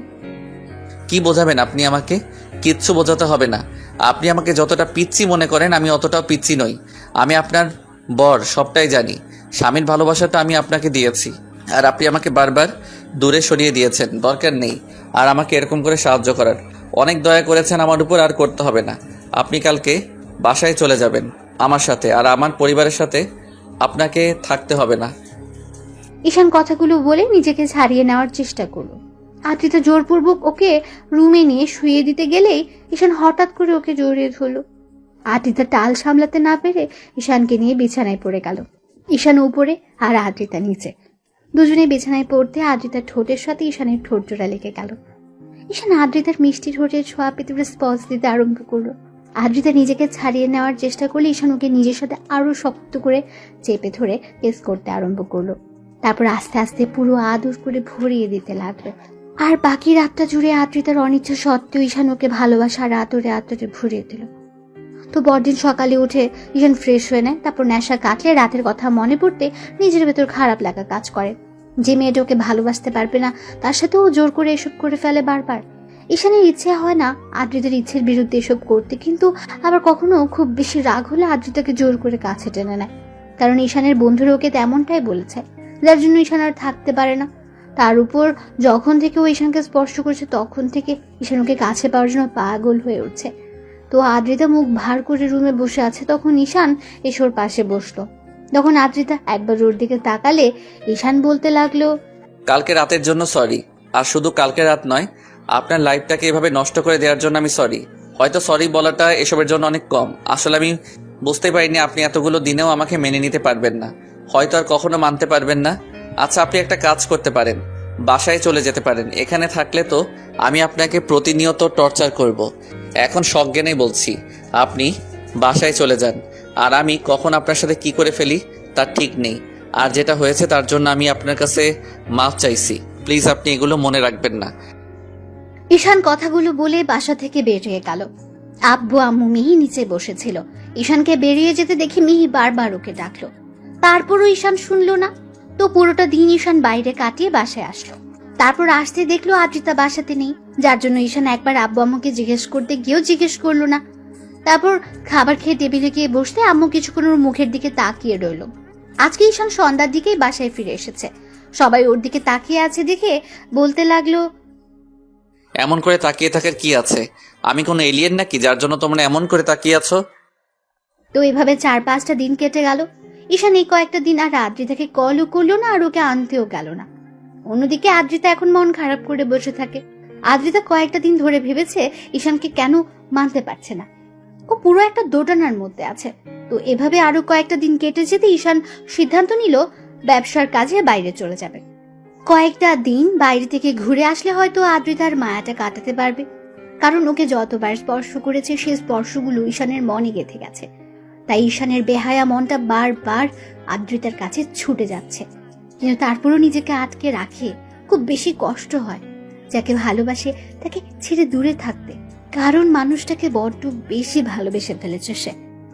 কি বোঝাবেন আপনি আমাকে? কিচ্ছু বোঝাতে হবে না। আপনি আমাকে যতটা পিচ্চি মনে করেন আমি অতটাও পিচ্চি নই। আমি আপনার বর, সবটাই জানি। স্বামীর ভালোবাসাটা আমি আপনাকে দিয়েছি, আর আপনি আমাকে বারবার দূরে সরিয়ে দিয়েছেন। দরকার নেই আর আমাকে এরকম করে সাহায্য করার। অনেক দয়া করেছেন আমার উপর, আর করতে হবে না। আপনি কালকে বাসায় চলে যাবেন আমার সাথে, আর আমার পরিবারের সাথে আপনাকে থাকতে হবে না। ঈশান কথাগুলো বলে নিজেকে ছাড়িয়ে নেওয়ার চেষ্টা করলো। আদ্রিতা জোরপূর্বক ওকে রুমে নিয়ে শুয়ে দিতে গেলেই ঈশান হঠাৎ করে ওকে জড়িয়ে ধরলো। আদ্রিতা টাল সামলাতে না পেরে ঈশানকে নিয়ে বিছানায় পড়ে গেল। ঈশান উপরে আর আদ্রিতা নিচে। দুজনে বিছানায় পড়তে আদ্রিতার ঠোঁটের সাথে ঈশানের ঠোঁট জোড়া লেগে গেল। ঈশান আদ্রিতার মিষ্টি ঠোঁটের ছোঁয়া পেতে রেসপন্স দিতে আরম্ভ করলো। আদ্রিতা নিজেকে ছাড়িয়ে নেওয়ার চেষ্টা করলে ঈশান ওকে নিজের সাথে আরো শক্ত করে চেপে ধরে কেস করতে আরম্ভ করলো। তারপর আস্তে আস্তে পুরো আদর করে ভরিয়ে দিতে লাগলো। আর বাকি রাতটা জুড়ে আদ্রিতার অনিচ্ছা সত্ত্বেও ঈশান ওকে ভালোবাসা আর আদরে আদরে ভরিয়ে দিল। তো পরদিন সকালে উঠে ঈশান ফ্রেশ হয়ে নেয়, তারপর নেশা কাটলে রাতের কথা মনে পড়তে নিজের ভেতর খারাপ লাগা কাজ করে। যে মেয়েটা ওকে ভালোবাসতে পারবে না তার সাথেও জোর করে এসব করে ফেলে বারবার। ঈশানের ইচ্ছে হয় না আদ্রিতার ইচ্ছের বিরুদ্ধে এসব করতে, কিন্তু আবার কখনো খুব বেশি রাগ হলে আদ্রিতাকে জোর করে কাছে টেনে নেয়, কারণ ঈশানের বন্ধুরা ওকে তেমনটাই বলেছে, যার জন্য ঈশান আর থাকতে পারে না। তার উপর যখন থেকে ও ঈশানকে স্পর্শ করছে তখন থেকে ঈশান ওকে কাছে পাওয়ার জন্য পাগল হয়ে উঠছে। তো আদ্রিতা মুখ ভার করে রুমে বসে আছে, তখন ঈশান এসে ওর পাশে বসলো। তখন আদ্রিতা একবার ওর দিকে তাকালে ঈশান বলতে লাগলো, কালকে রাতের জন্য সরি। আর শুধু কালকে রাত নয়, আপনার লাইফটাকে এভাবে নষ্ট করে দেওয়ার জন্য আমি সরি। হয়তো সরি বলাটা এসবের জন্য অনেক কম। আসলে আমি বুঝতে পারিনি আপনি এতগুলো দিনেও আমাকে মেনে নিতে পারবেন না, হয়তো আর কখনো মানতে পারবেন না। আচ্ছা, আপনি একটা কাজ করতে পারেন, বাসায় চলে যেতে পারেন। এখানে থাকলে তো আমি আপনাকে প্রতিনিয়ত টর্চার করব। এখন সজ্ঞানেই বলছি, আপনি বাসায় চলে যান। আর আমি কখন আপনার সাথে কি করে ফেলি তার ঠিক নেই। আর যেটা হয়েছে তার জন্য আমি আপনার কাছে মাফ চাইছি। প্লিজ আপনি এগুলো মনে রাখবেন না। ঈশান কথাগুলো বলে বাসা থেকে বেরিয়ে গেল। আব্বু আম্মু মিহি নিচে বসেছিল। ঈশানকে বেরিয়ে যেতে দেখে মিহি বারবার ওকে ডাকলো, তারপরও ঈশান শুনলো না। তো পুরোটা দিন ঈশান বাইরে কাটিয়ে বাসায় আসলো। তারপর আসতে দেখলো আদ্রিতা বাসাতে নেই, যার জন্য ঈশান একবার আব্বু আম্মুকে জিজ্ঞেস করতে গিয়েও জিজ্ঞেস করলো না। তারপর খাবার খেয়ে টেবিলে গিয়ে বসতে আম্মু কিছুক্ষণ ওর মুখের দিকে তাকিয়ে রইল। আজকে ঈশান সন্ধ্যার দিকেই বাসায় ফিরে এসেছে। সবাই ওর দিকে তাকিয়ে আছে দেখে বলতে লাগলো, এমন করে তাকিয়ে থাকার কি আছে? আমি কোনো এলিয়েন নাকি যার জন্য তোমরা এমন করে তাকিয়ে আছো? তো এভাবে 4-5টা দিন কেটে গেল। ঈশান এই কয়েকটা দিন আর আদ্রিতাকে কলও করলো না আর ওকে আনতেও গেল না। অন্যদিকে আদ্রিতা এখন মন খারাপ করে বসে থাকে। আদ্রিতা কয়েকটা দিন ধরে ভেবেছে ঈশানকে কেন মানতে পারছে না। ও পুরো একটা দোটানার মধ্যে আছে। তো এভাবে আরো কয়েকটা দিন কেটে যেতে ঈশান সিদ্ধান্ত নিল ব্যবসার কাজে বাইরে চলে যাবে। কয়েকটা দিন বাইরে থেকে ঘুরে আসলে হয়তো আদ্রিতার মায়াটা কাটাতে পারবে। কারণ ওকে যতবার স্পর্শ করেছে সেই স্পর্শগুলো ঈশানের মনে গেঁথে গেছে। তাই ঈশানের বেহায়া মনটা বারবার আদ্রিতার কাছে ছুটে যাচ্ছে। কিন্তু তারপরও নিজেকে আটকে রাখে। খুব বেশি কষ্ট হয় যাকে ভালোবাসে তাকে ছেড়ে দূরে থাকতে। কারণ মানুষটাকে বড্ড বেশি ভালোবেসে ফেলেছে সে।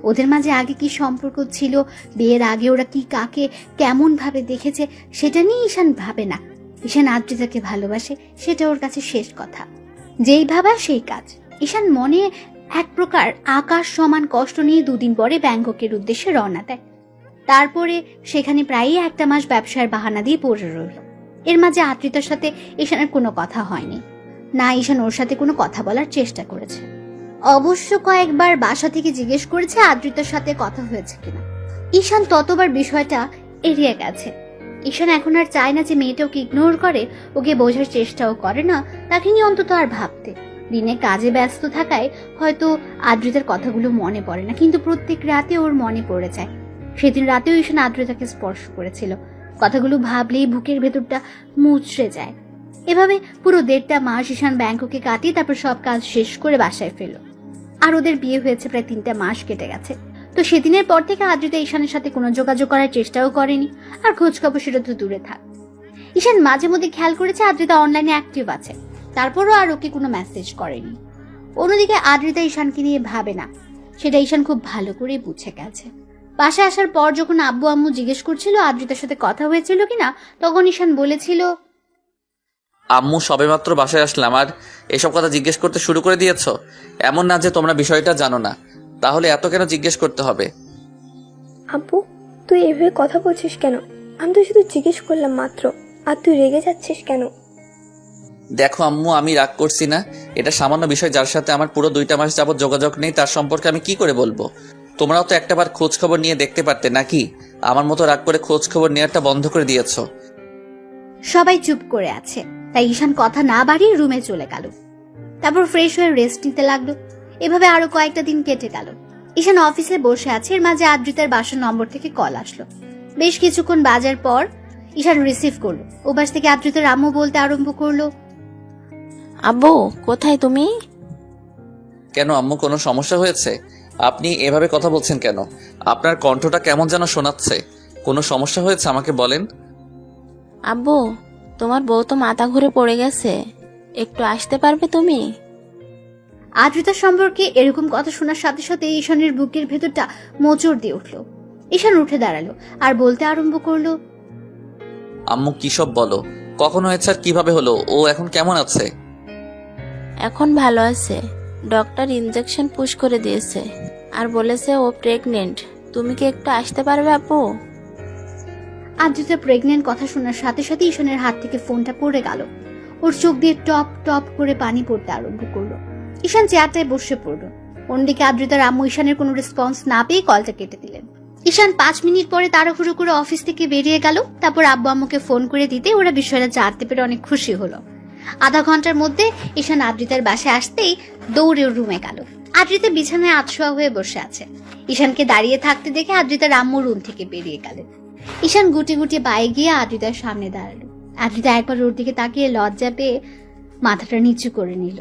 ওদের মাঝে আগে কি সম্পর্ক ছিল, বিয়ের আগে ওরা কি কাকে কেমন ভাবে দেখেছে সেটা নিয়ে ঈশান ভাবে না। ঈশান আদ্রিতাকে ভালোবাসে, সেটা ওর কাছে শেষ কথা। যেই ভাবা সেই কাজ। ঈশান মনে এক প্রকার আকাশ সমান কষ্ট নিয়ে 2 দিন পরে ব্যাংককের উদ্দেশ্যে রওনা দেয়। তারপরে সেখানে প্রায়ই 1 মাস ব্যবসার বাহানা দিয়ে পড়ে রইল। এর মাঝে আদ্রিতার সাথে ঈশানের কোনো কথা হয়নি, না ঈশান ওর সাথে কোনো কথা বলার চেষ্টা করেছে। অবশ্য কয়েকবার বাসা থেকে জিজ্ঞেস করেছে আদ্রিতার সাথে কথা হয়েছে কিনা। ঈশান ততবার বিষয়টা এড়িয়ে গেছে। ঈশান এখন আর চায় না যে মেয়েটা ওকে ইগনোর করে, ওকে বোঝার চেষ্টাও করে না, তাকে নিয়ে অন্তত আর ভাবতে। দিনে কাজে ব্যস্ত থাকায় হয়তো আদ্রিতার কথাগুলো মনে পড়ে না, কিন্তু প্রত্যেক রাতে ওর মনে পড়ে যায়। সেদিন রাতেও ঈশান আদ্রিতাকে স্পর্শ করেছিল। কথাগুলো ভাবলেই বুকের ভেতরটা মুচড়ে যায়। এভাবে পুরো 1.5 মাস ঈশান ব্যাংককে কাটিয়ে তারপর সব কাজ শেষ করে বাসায় ফেরল। আর ওদের বিয়ে হয়েছে প্রায় 3টা মাস কেটে গেছে। তো সেদিনের পর থেকে আদ্রিতা ঈশানের সাথে কোনো যোগাযোগ করার চেষ্টাও করেনি, আর খোঁজ খবর সেটা তো দূরে থাক। ঈশান মাঝে মধ্যে খেয়াল করেছে আদ্রিতা অনলাইনে অ্যাক্টিভ আছে, তারপরও আর ওকে কোনো মেসেজ করেনি। অন্যদিকে আদ্রিতা ঈশানকে নিয়ে ভাবে না, সেটা ঈশান খুব ভালো করে বুঝে গেছে। বাসায় আসার পর যখন আব্বু আম্মু জিজ্ঞেস করছিল আদ্রিতার সাথে কথা হয়েছিল কিনা, তখন ঈশান বলেছিল, আম্মু সবেমাত্র বাসায় আসলাম আর এসব কথা জিজ্ঞেস করতে শুরু করে দিয়েছো? এমন না যে তোমরা বিষয়টা জানো না, তাহলে এত কেন জিজ্ঞেস করতে হবে? আব্বু, তুই এভাবে কথা বলছিস কেন? আমি তো শুধু জিজ্ঞেস করলাম মাত্র, আর তুই রেগে যাচ্ছিস কেন? দেখো আম্মু, আমি রাগ করছি না। এটা সামান্য বিষয়, যার সাথে আমার পুরো 2টা মাস যাবত যোগাযোগ নেই, তার সম্পর্কে আমি কি করে বলবো? তোমরাও তো একটাবার খোঁজ খবর নিয়ে দেখতে পারতে নাকি? আমার মতো রাগ করে খোঁজ খবর নেওয়াটা বন্ধ করে দিয়েছো। সবাই চুপ করে আছে, তাই ঈশান কথা না বাড়িয়ে রুমে চলে গেল। তারপর ফ্রেশ হয়ে রেস্ট নিতে লাগলো। এভাবে আরো কয়েকটা দিন কেটে গেল। ঈশান অফিসে বসে আছে, এর মাঝে আদ্রিতার বাসার নম্বর থেকে কল আসলো। বেশ কিছুক্ষণ বাজার পর ঈশান রিসিভ করলো। ওপাশ থেকে আদ্রিতার আম্মু বলতে আরম্ভ করলো, আব্বু কোথায় তুমি? কেন আম্মু, কোনো সমস্যা হয়েছে? আপনি এভাবে কথা বলছেন কেন? আপনার কণ্ঠটা কেমন যেন শোনাচ্ছে। কোনো সমস্যা হয়েছে আমাকে বলেন। আব্বু, তোমার বউ তো মাথা ঘুরে পড়ে গেছে, একটু আসতে পারবে তুমি? আদ্রিতার সম্পর্কে এরকম কথা শোনার সাথে সাথে ঈশানের বুকের ভেতরটা মোচড় দিয়ে উঠলো। ঈশান উঠে দাঁড়ালো আর বলতে আরম্ভ করলো, আম্মু কি সব বলো? কখন হয়েছে আর কিভাবে হলো? ও এখন কেমন আছে? এখন ভালো আছে। ডক্টর ইনজেকশন পুশ করে দিয়েছে আর বলেছে ও প্রেগনেন্ট। তুমি কি একটু আসতে পারবে আব্বু? আদ্রিতা প্রেগনেন্ট কথা শোনার সাথে সাথে ঈশানের হাত থেকে ফোনটা পড়ে গেল। ওর চোখ দিয়ে টপ টপ করে পানি পড়তে আরম্ভ করলো। ঈশান চেয়ারটায় বসে পড়লো। অন্যদিকে আদ্রিতার আম্মু ঈশানের কোনো রেসপন্স না পেয়ে কলটা কেটে দিলেন। ঈশান 5 মিনিট পরে তাড়াহুড়ো করে অফিস থেকে বেরিয়ে গেল। তারপর আব্বু আম্মুকে ফোন করে দিতে ওরা বিষয়টা জানতে পেরে অনেক খুশি হলো। আধা ঘন্টার মধ্যে ঈশান আদ্রিতার বাসায় আসতেই দৌড়ে রুমে গেল। আদ্রিতা বিছানায় আতশোয়া হয়ে বসে আছে। ঈশানকে দাঁড়িয়ে থাকতে দেখে আদ্রিতার আম্মু রুম থেকে বেরিয়ে গেলেন। ঈশান গুটি গুটি পায়ে গিয়ে আদ্রিতার সামনে দাঁড়ালো। আদ্রিতা একবার ওর দিকে তাকিয়ে লজ্জা পেয়ে মাথাটা নিচু করে নিল।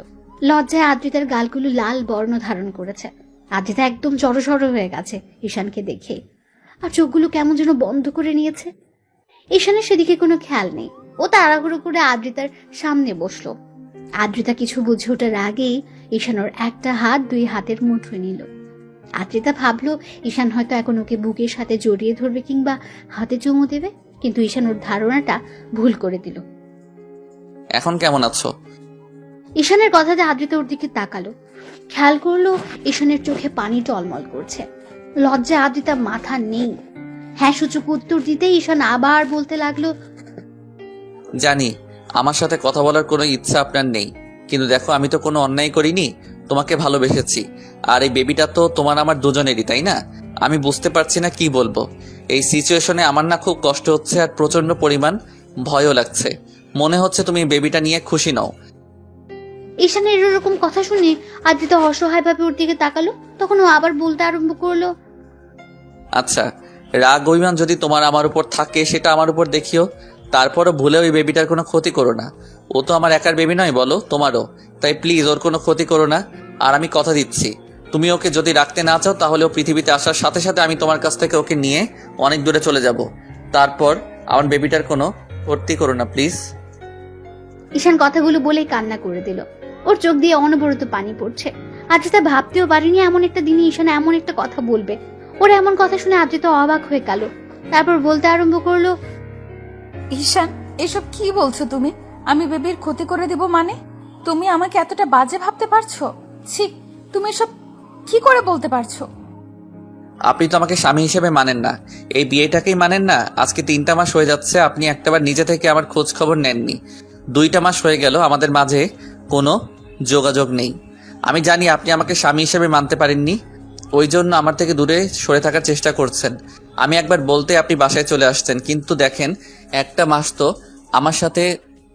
লজ্জায় আদ্রিতার গালগুলো লাল বর্ণ ধারণ করেছে। আদ্রিতা একদম জড়সড় হয়ে গেছে ঈশানকে দেখে, আর চোখগুলো কেমন যেন বন্ধ করে নিয়েছে। ঈশানের সেদিকে কোনো খেয়াল নেই। ও তাড়াহুড়ো করে আদ্রিতার সামনে বসলো। আদ্রিতা কিছু বুঝে ওঠার আগেই ঈশান ওর একটা হাত দুই হাতের মুঠোয় নিল। আদ্রিতা ভাবলো ঈশান হয়তো এখন ওকে বুকের সাথে জড়িয়ে ধরবে কিংবা হাতে চুমু দেবে, কিন্তু ঈশান ওর ধারণাটা ভুল করে দিল। এখন কেমন আছো? ঈশানের কথাতে আদ্রিতা ওর দিকে তাকালো, খেয়াল করলো ঈশানের চোখে পানি টলমল করছে। লজ্জায় আদ্রিতা মাথা নেই। হ্যাঁ সূচক উত্তর দিতে ঈশান আবার বলতে লাগলো, জানি আমার সাথে কথা বলার কোনো ইচ্ছা আপনার নেই, কিন্তু দেখো আমি তো কোনো অন্যায় করিনি, তোমাকে ভালোবেসেছি। আর এই বেবিটা তো তোমার আমার দুজনেরই, তাই না? আমি বুঝতে পারছি না কি বলবো। এই সিচুয়েশনে আমার না খুব কষ্ট হচ্ছে আর প্রচন্ড পরিমাণ ভয়ও লাগছে। মনে হচ্ছে তুমি বেবিটা নিয়ে খুশি নও। ঈশানের এরকম কথা শুনে আদ্রিতা অসহায়ভাবে ওর দিকে তাকালো। তখন ও আবার বলতে আরম্ভ করলো, আচ্ছা, রাগ অভিমান যদি তোমার আমার উপর থাকে সেটা আমার উপর দেখিও, তারপরও ভুলে ওই বেবিটার কোনো ক্ষতি করো না। ও তো আমার একার বেবি নয়, বলো, তোমারও। তাই প্লিজ ওর কোনো ক্ষতি করো না। আর আমি কথা দিচ্ছি, তুমি ওকে যদি রাখতে না চাও তাহলে ও পৃথিবীতে আসার সাথে সাথে আমি তোমার কাছ থেকে ওকে নিয়ে অনেক দূরে চলে যাব। তারপর আমার বেবিটার কোনো ক্ষতি করো না প্লিজ। ঈশান কথাগুলো বলেই কান্না করে দিল। ওর চোখ দিয়ে অনবরত পানি পড়ছে। আদ্রিতা ভাবতেও পারিনি এমন একটা দিনে ঈশান এমন একটা কথা বলবে। ওর এমন কথা শুনে আদ্রিতা অবাক হয়ে গেল। তারপর বলতে আরম্ভ করলো, ঈশান, এসব কি বলছো তুমি? আমি বেবির ক্ষতি করে দিব মানে? তুমি আমাকে এতটা বাজে ভাবতে পারছো? ছি, তুমি এসব কি করে বলতে পারছো? আপনি তো আমাকে স্বামী হিসেবে মানেন না, এই বিয়েটাকেই মানেন না। আজকে 3টা মাস হয়ে যাচ্ছে আপনি একটাবার নিজে থেকে আমার খোঁজ খবর নেননি। 2টা মাস হয়ে গেল আমাদের মাঝে কোনো যোগাযোগ নেই। আমি জানি আপনি আমাকে স্বামী হিসেবে মানতে পারেননি, ওই জন্য আমার থেকে দূরে সরে থাকার চেষ্টা করছেন। আমি একবার বলতে আপনি বাসায় চলে আসছেন, কিন্তু দেখেন 1টা মাস তো আমার সাথে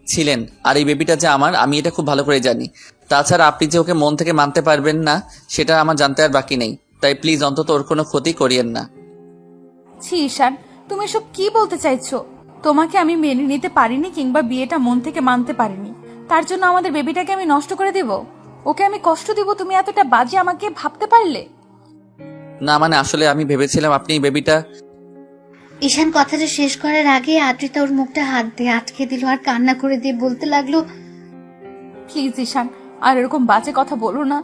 ছিলেন। আর এই বেবিটা যে আমার, আমি এটা খুব ভালো করে জানি। তাছাড়া আপনি যে ওকে মন থেকে মানতে পারবেন না সেটা আমার জানতে আর বাকি নেই। তাই প্লিজ অন্তত ওর কোনো ক্ষতি করিয়েন না। ছি ঈশান, তুমি এসব কি বলতে চাইছো? তোমাকে আমি মেনে নিতে পারিনি কিংবা বিয়েটা মন থেকে মানতে পারিনি, তার জন্য আমাদের বেবিটাকে আমি নষ্ট করে দেব? ওকে আমি কষ্ট দিব? তুমি এতটা বাজে আমাকে ভাবতে পারলে? না মানে আসলে আমি ভেবেছিলাম আপনি এই বেবিটা। ঈশান কথাটা শেষ করার আগে আদ্রিতা ওর মুখটা হাত দিয়ে আটকে দিল আর কান্না করে দিয়ে বলতে লাগলো, প্লিজ ঈশান, আর এরকম বাজে কথা বলো না।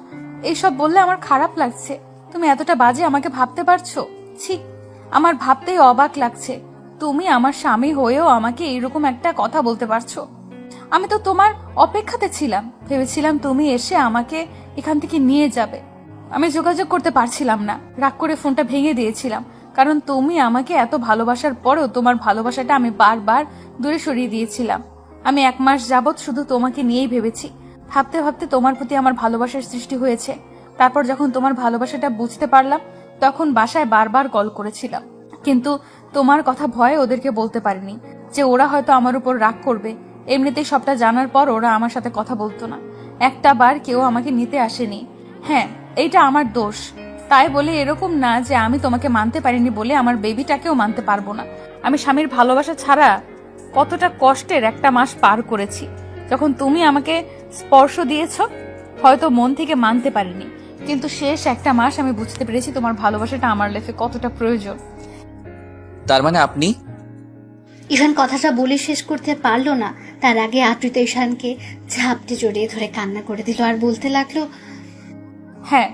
এইসব বললে আমার খারাপ লাগছে। তুমি এতটা বাজে আমাকে ভাবতে পারছো? ছি, আমার ভাবতেই অবাক লাগছে। তুমি আমার স্বামী হয়েও আমাকে এইরকম একটা কথা বলতে পারছো? আমি তো তোমার অপেক্ষাতে ছিলাম, ভেবেছিলাম তুমি এসে আমাকে এখান থেকে নিয়ে যাবে। আমি যোগাযোগ করতে পারছিলাম না, রাগ করে ফোনটা ভেঙে দিয়েছিলাম, কারণ তুমি আমাকে এত ভালোবাসার পরেও তোমার ভালোবাসাটা আমি বারবার দূরে সরিয়ে দিয়েছিলাম। আমি 1 মাস যাবৎ শুধু তোমাকে নিয়েই ভেবেছি। ভাবতে ভাবতে তোমার প্রতি আমার ভালোবাসার সৃষ্টি হয়েছে। তারপর যখন তোমার ভালোবাসাটা বুঝতে পারলাম তখন বাসায় বারবার কল করেছিলাম, কিন্তু তোমার কথা ভয়ে ওদেরকে বলতে পারিনি যে ওরা হয়তো আমার উপর রাগ করবে। এমনিতেই সবটা জানার পর ওরা আমার সাথে কথা বলতো না। একটা বার কেউ আমাকে নিতে আসেনি। হ্যাঁ, এইটা আমার দোষ। তাই বলে এরকম না যে আমি তোমাকে মানতে পারিনি বলে আমার বেবিটাকেও মানতে পারবো না। আমি স্বামীর ভালোবাসা ছাড়া কতটা কষ্টের 1টা মাস পার করেছি। যখন তুমি আমাকে স্পর্শ দিয়েছ, হয়তো মন থেকে মানতে পারিনি, কিন্তু শেষ 1টা মাস আমি বুঝতে পেরেছি তোমার ভালোবাসাটা আমার লাইফে কতটা প্রয়োজন। তার মানে আপনি। ঈশান কথাটা বলে শেষ করতে পারলো না, তার আগে আদ্রিতা ঈশানকে ঝাপটে জড়িয়ে ধরে কান্না করে দিল আর বলতে লাগলো, হ্যাঁ,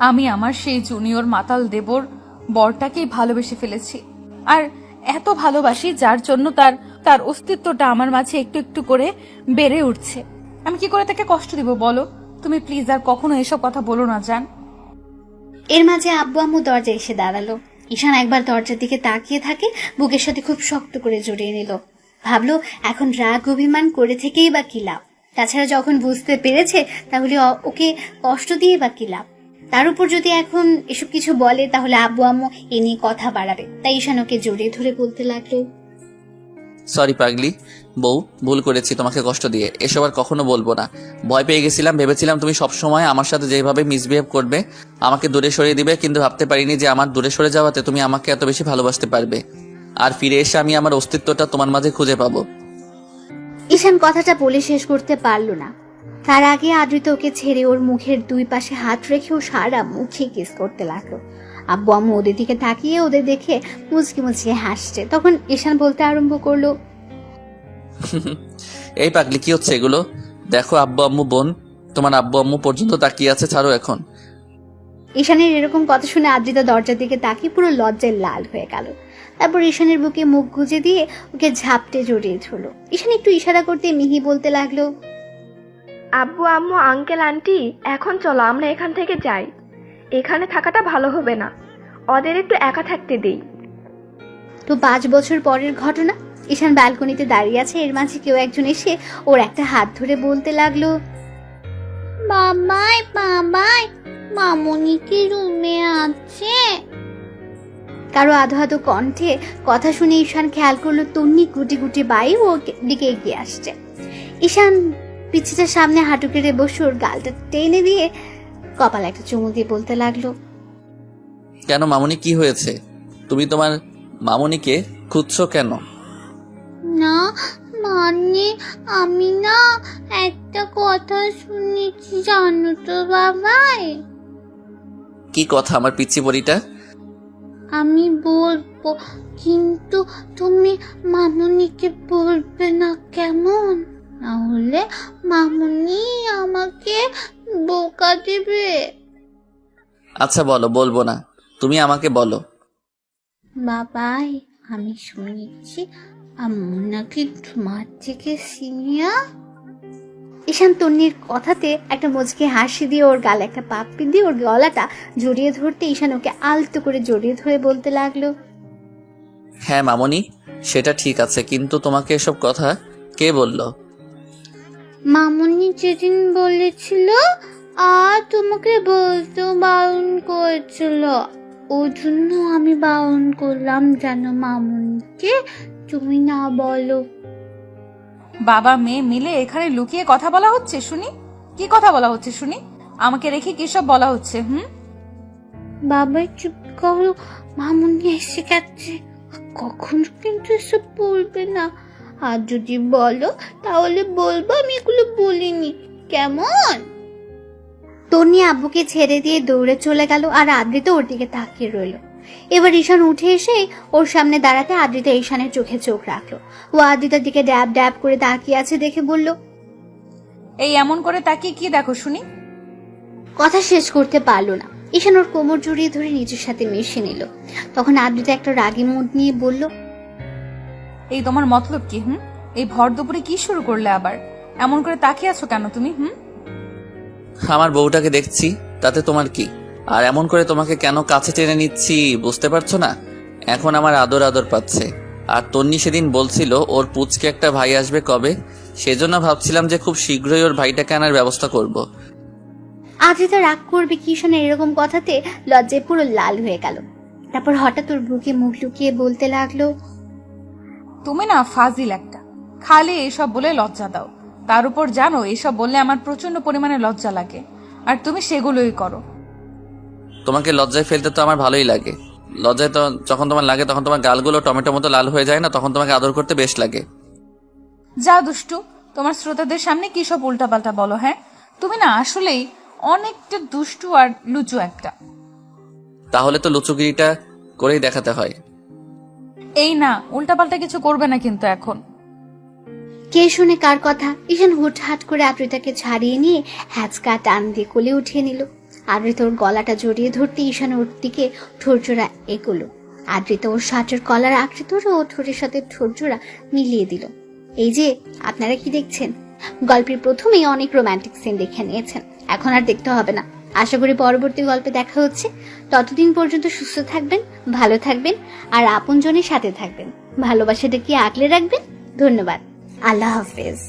আমি আমার সেই জুনিয়র মাতাল দেবর বরটাকেই ভালোবেসে ফেলেছি। আর এত ভালোবাসি যার জন্য তার অস্তিত্বটা আমার মাঝে একটু একটু করে বেড়ে উঠছে। আমি কি করে তাকে কষ্ট দিব বলো? তুমি প্লিজ আর কখনো এসব কথা বলো না জান। এর মাঝে আব্বু আম্মু দরজায় এসে দাঁড়ালো। ঈশান একবার দরজার দিকে তাকিয়ে থাকে, বুকের সাথে খুব শক্ত করে জড়িয়ে নিল। ভাবলো এখন রাগ অভিমান করে থেকেই বা কি লাভ? তাছাড়া যখন বুঝতে পেরেছে তাহলে ওকে কষ্ট দিয়ে বা কি লাভ? তার উপর যদি এখন এসব কিছু বলে তাহলে আব্বু আম্মু এ নিয়ে কথা বাড়াবে। তাই ঈশান ওকে জড়িয়ে ধরে বলতে লাগলো, সরি পাগলি বউ, ভুল করেছি তোমাকে কষ্ট দিয়ে। এসব আর কখনো বলবো না। ভয় পেয়ে গেছিলাম, ভেবেছিলাম তুমি সবসময় আমার সাথে যেভাবে মিসবিহেভ করবে আমাকে দূরে সরিয়ে দিবে, কিন্তু ভাবতে পারিনি যে আমার দূরে সরে যাওয়াতে তুমি আমাকে এত বেশি ভালোবাসতে পারবে আর ফিরে এসে আমি আমার অস্তিত্বটা তোমার মাঝে খুঁজে পাবো। ঈশান কথাটা বলে শেষ করতে পারলো না। তার আগে আদ্রিতা ওকে ছেড়ে ওর মুখের 2 পাশে হাত রেখে ও সারা মুখে কিস করতে লাগলো। আব্বু আম্মু ওদের দিকে তাকিয়ে ওদের দেখে মুচকি মুচকি হাসছে। তখন ঈশান বলতে আরম্ভ করলো, এই পাগলি কি হচ্ছে এগুলো? দেখো আব্বু আম্মু বোন, তোমার আব্বু আম্মু পর্যন্ত তাকিয়ে আছে, ছাড়ো এখন। ঈশানের এরকম কথা শুনে আদ্রিতা দরজার দিকে তাকিয়ে পুরো লজ্জায় লাল হয়ে গেল। তারপর ঈশানের বুকে মুখ গুজে দিয়ে ওকে ঝাপটে জড়িয়ে ধরলো। ঈশান একটু ইশারা করতে মিহি বলতে লাগলো, আব্বু আম্মু আঙ্কেল আন্টি এখন চলো আমরা এখান থেকে যাই, এখানে থাকাটা ভালো হবে না, ওদের একটু একা থাকতে দেই। তো 5 বছর পরের ঘটনা। ঈশান ব্যালকনিতে দাঁড়িয়ে আছে, এর মাঝে কেউ একজন এসে ওর একটা হাত ধরে বলতে লাগলো, বাবাই বাবাই মামুনি কি রুমে আছে? কারো আধো আধো কণ্ঠে কথা শুনে ঈশান খেয়াল করলো তন্নি গুটি গুটি বাই ওর দিকে এগিয়ে আসছে। ঈশান পিছিটা সামনে হাঁটু কেড়ে বসে ওর গালটা টেনে দিয়ে কপালে একটা চুমু দিয়ে বলতে লাগলো, কেন মামুনি, কি হয়েছে? তুমি তোমার মামুনিকে খুঁজছো কেন? না মানে আমি না একটা কথা শুনেছি জানো তো বাবাই। কি কথা আমার পিচ্চি পরিটা? আমি বলবো কিন্তু তুমি মামুনিকে বলবে না কেমন? নাহলে মামুনি আমাকে বোকা দেবে। আচ্ছা বলো, বলবো না, তুমি আমাকে বলো। বাবাই আমি শুনেছি আম্মু নাকি তোমার থেকে সিনিয়র। ঈশান তন্নির কথাতে একটা মুচকি হাসি দিয়ে ওর গালে একটা পাপ্পি দিয়ে ওর গলাটা জড়িয়ে ধরতে ঈশান ওকে আলতো করে জড়িয়ে ধরে বলতে লাগলো, হ্যাঁ মামুনি, সেটা ঠিক আছে, কিন্তু তোমাকে এসব কথা কে বললো? মামুনি যেদিন বলেছিল আর তোমাকে বলতে বারণ করেছিল, ওই জন্য আমি বারণ করলাম যেন মামুনিকে তুমি না বলো। বাবা মেয়ে মিলে এখানে লুকিয়ে কথা বলা হচ্ছে শুনি? কি কথা বলা হচ্ছে শুনি? আমাকে রেখে কি সব বলা হচ্ছে? বাবা চুপ করো, মামুনি এসে গেছে, কখনো কিন্তু এসব বলবে না, আর যদি বলো তাহলে বলবো আমি এগুলো বলিনি, কেমন? তন্নি আব্বুকে ছেড়ে দিয়ে দৌড়ে চলে গেল আর আদ্রিতা ওর দিকে তাকিয়ে রইল। এবার ঈশান উঠে এসে ওর সামনে দাঁড়াতে আদ্রিতা ঈশানের চোখে চোখ রাখলো। ও আদ্রিতার দিকে ড্যাব ড্যাব করে তাকিয়ে আছে দেখে বলল, এই এমন করে তাকিয়ে কি দেখো শুনি? কথা শেষ করতে পারলো না। ঈশান ওর কোমর জড়িয়ে ধরে নিজের সাথে মিশে নিল। তখন আদ্রিতা একটা রাগী মুড নিয়ে বলল, এই তোমার মতলব কি? এই ভর দুপুরে কি শুরু করলে আবার? এমন করে তাকিয়ে আছো কেন তুমি? আমার বউটাকে দেখছি, তাতে তোমার কি? আর এমন করে তোমাকে কেন কাছে টেনে নিচ্ছি বুঝতে পারছো না? এখন আমার আদর আদর পাচ্ছে। আর তন্নি সেদিন বলছিল ওর পুচকে একটা ভাই আসবে কবে, সেজন্য ভাবছিলাম যে খুব শীঘ্রই ওর ভাইটাকে আনার ব্যবস্থা করব। আদ্রিতা রাগ করবে কি ঈশানের এরকম কথাতে লজ্জায় পুরো লাল হয়ে গেল। তারপর হঠাৎ ওর বুকে মুখ লুকিয়ে বলতে লাগলো, তুমি না ফাজিল একটা, খালি এসব বলে লজ্জা দাও। তার উপর জানো এসব বললে আমার প্রচন্ড পরিমাণে লজ্জা লাগে, আর তুমি সেগুলোই করো। তোমাকে লজ্জায় ফেলতে তো আমার ভালোই লাগে। লজ্জায় তো যখন তোমার লাগে তখন তোমার গালগুলো টমেটো মতো লাল হয়ে যায় না, তখন তোমাকে আদর করতে বেশ লাগে। যা দুষ্টু, তোমার শ্রোতাদের সামনে কি সব উল্টাপাল্টা বলো? তুমি না আসলেই অনেকটা দুষ্টু আর লুচু একটা। তাহলে তো লুচুগিরিটা করেই দেখাতে হয়। এই না, উল্টাপাল্টা কিছু করবে না কিন্তু এখন। কে শুনে কার কথা? ঈশান হুটহাট করে আদ্রিতাকে ছাড়িয়ে নিয়ে হ্যাচকা টান দিয়ে কোলে উঠিয়ে নিল। আদ্রিতা ওর গলাটা জড়িয়ে ধরতে ঈশান ওর দিকে ঠোঁটজোড়া এগোলো। আদ্রিতা ওর শার্টের কলার আঁকড়ে ধরে ও ঠোঁটের সাথে ঠোঁটজোড়া মিলিয়ে দিল। এই যে আপনারা কি দেখছেন, গল্পের প্রথমেই অনেক রোমান্টিক সিন দেখে নিয়েছেন, এখন আর দেখতে হবে না। আশা করি পরবর্তী গল্পে দেখা হচ্ছে। ততদিন পর্যন্ত সুস্থ থাকবেন, ভালো থাকবেন আর আপনজনের সাথে থাকবেন। ভালোবাসাটা কি আগলে রাখবেন। ধন্যবাদ। আল্লাহ হাফেজ।